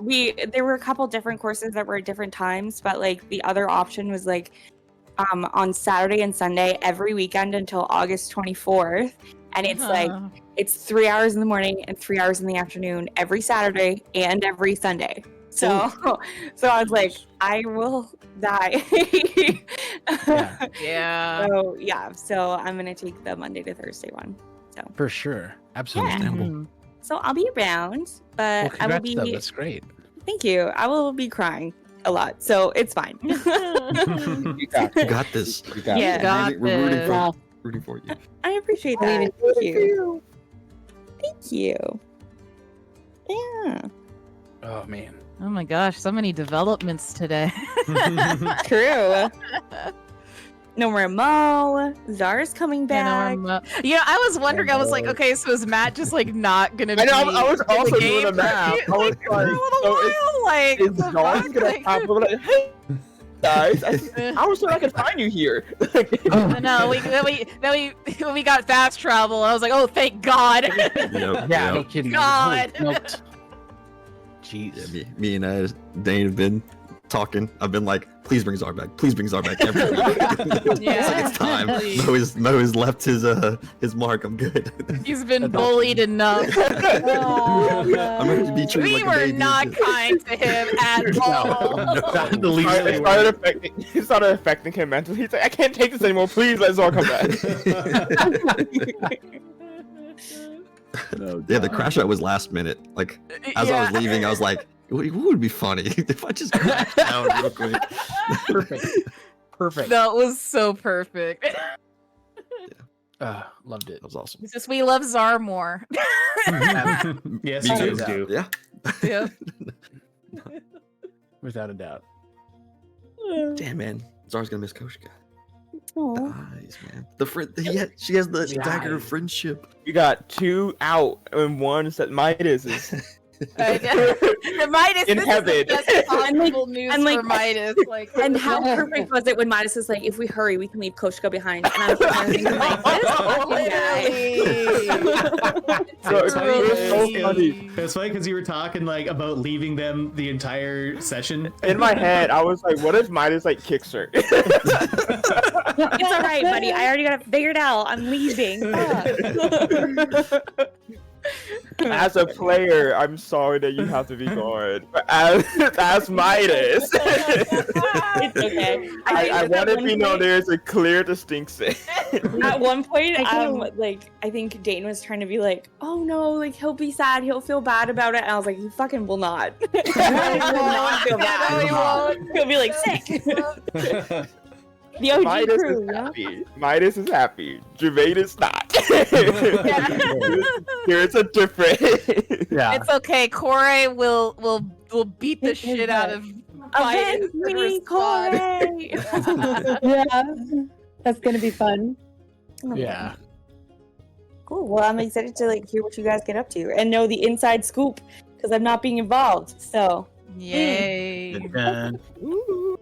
were a couple different courses that were at different times, but like the other option was like on Saturday and Sunday every weekend until August 24th, and it's like it's 3 hours in the morning and 3 hours in the afternoon every Saturday and every Sunday. So so I was like, I will die. Yeah. Yeah. So I'm gonna take the Monday to Thursday one. For sure. Absolutely. Yeah. understandable. So I'll be around, but Well, I will congrats, though. be. That's great. Thank you. I will be crying a lot, so it's fine. You got You got this. You got Yeah. it. Got We're rooting this. for, rooting for you. I appreciate that. Thank you. Thank you. Yeah. Oh man. Oh my gosh, so many developments today. True. No more Mo. Zara's coming back. Yeah, I was wondering. I was like, okay, so is Matt just like not gonna? I know. be I was in the also game doing the for math. I was like, for a little so while, like, is the Dawn fuck? gonna Like- pop up like, hey guys? I was sure I could find you here. No, when we got fast travel, I was like, oh, thank God. Yeah. No kidding. God. Nope. Yeah, Jeez. me and Dane have been talking. I've been like, please bring Zar back. Please bring Zar back. Every week. It's like, it's time. Please. Mo has left his mark. I'm good. He's been bullied enough. I'm ready to be treated We like a were baby. not kind to him at all. Not the least It they were. started affecting him mentally. He's like, I can't take this anymore. Please let Zor come back. Yeah, the crash out was last minute. Like as I was leaving, I was like, what would be funny if I just crashed down real quick? Perfect. Perfect. That was so perfect. Loved it. That was awesome. It's just we love Zar more. Yes, Me you too. do. Yeah. Yeah. Without a doubt. Damn, man. Zar's gonna miss Koshka. Aw. Eyes, man. The friend. She has the The dagger of eyes. friendship. We got 2 out and 1 that Midas is. The Midas, In this heaven. is the best possible news and, like- for Midas. Like, And how perfect was it when Midas was like, if we hurry, we can leave Koshka behind. And I was thinking, like, this fucking guy. So it's so funny. It's funny because you were talking like about leaving them the entire session. In my head, I was like, what if Midas like kicks her? It's all right, buddy. I already got it figured out. I'm leaving. Fuck. As a player, I'm sorry that you have to be gone. But as Midas, It's okay. I want to be known there's a clear distinction. At one point, I think Dane was trying to be like, "Oh no, like he'll be sad, he'll feel bad about it," and I was like, "He fucking will not. He will not feel bad. No, he won't. He'll be like sick." The OG Midas crew, is yeah. happy. Midas is happy. Jermaine is not. Spirits are different. Yeah. It's okay. Corey will beat the shit out of Midas Avenge in me, response. Corey! Yeah, that's gonna be fun. Oh my Yeah. God. Cool. Well, I'm excited to like hear what you guys get up to and know the inside scoop because I'm not being involved. So Yay. Dun.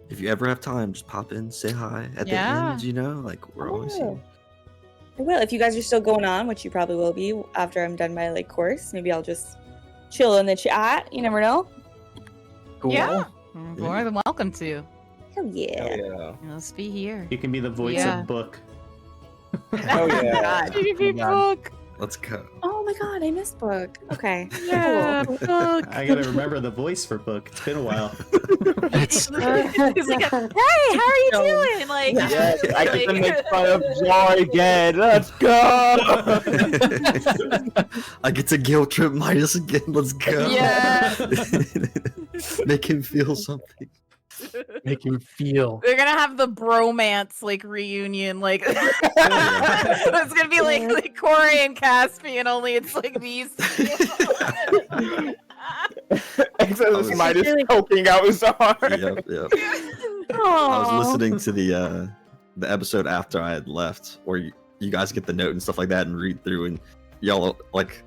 If you ever have time, just pop in, say hi at Yeah. the end. You know, like we're always here. I will. If you guys are still going on, which you probably will be after I'm done my like course, maybe I'll just chill in the chat. You never know. Cool. Yeah. More than welcome to. Hell yeah. Yeah. Let's be here. You can be the voice Yeah. of Book. Hell yeah. God. TV book. Let's go. Oh my God, I missed book. Okay. Yeah, book. I gotta remember the voice for Book. It's been a while. It's He's like, hey, how are you doing? Like, Yes, I get to like- make fun of Joy again. Let's go. I get to guilt trip Midas again. Let's go. Yeah. Make him feel something. make him feel. They're gonna have the bromance like reunion, like it's gonna be like Corey and Caspian, only it's like these. Except was- this Midas poking out his arm. Yep, yep. I was listening to the episode after I had left, where you guys get the note and stuff like that and read through, and y'all like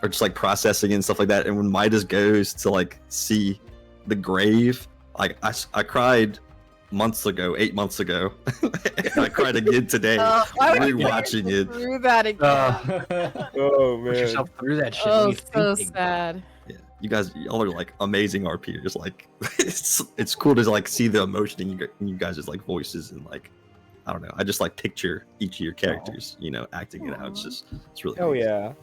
are just like processing and stuff like that. And when Midas goes to like see the grave, like I cried months ago, 8 months ago, and I cried again today, Why would you put rewatching it. through that again? Oh Put man. yourself through that shit. What are Oh, you so thinking? sad. Yeah, y'all are like amazing RPers. Like it's cool to like see the emotion in you guys' like voices and like I don't know. I just like picture each of your characters, you know, acting it out. It's really. Oh amazing. yeah.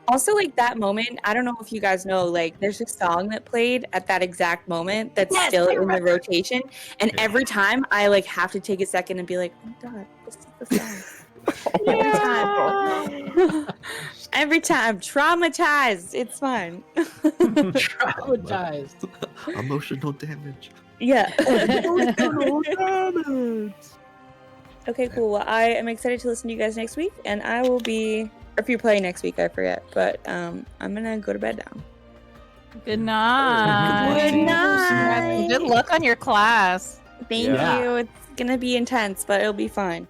Also, like that moment, I don't know if you guys know, like there's a song that played at that exact moment that's still in the rotation. And Yeah. every time I like have to take a second and be like, oh my God, this is the song. Every time. Every time. Traumatized. It's fine. Traumatized. Emotional damage. Yeah. Okay, cool. Well, I am excited to listen to you guys next week, and I will be, or if you're playing next week, I forget, but I'm gonna go to bed now. Good night. Good Good night. Good luck on your class. Thank Yeah. you. It's gonna be intense, but it'll be fun.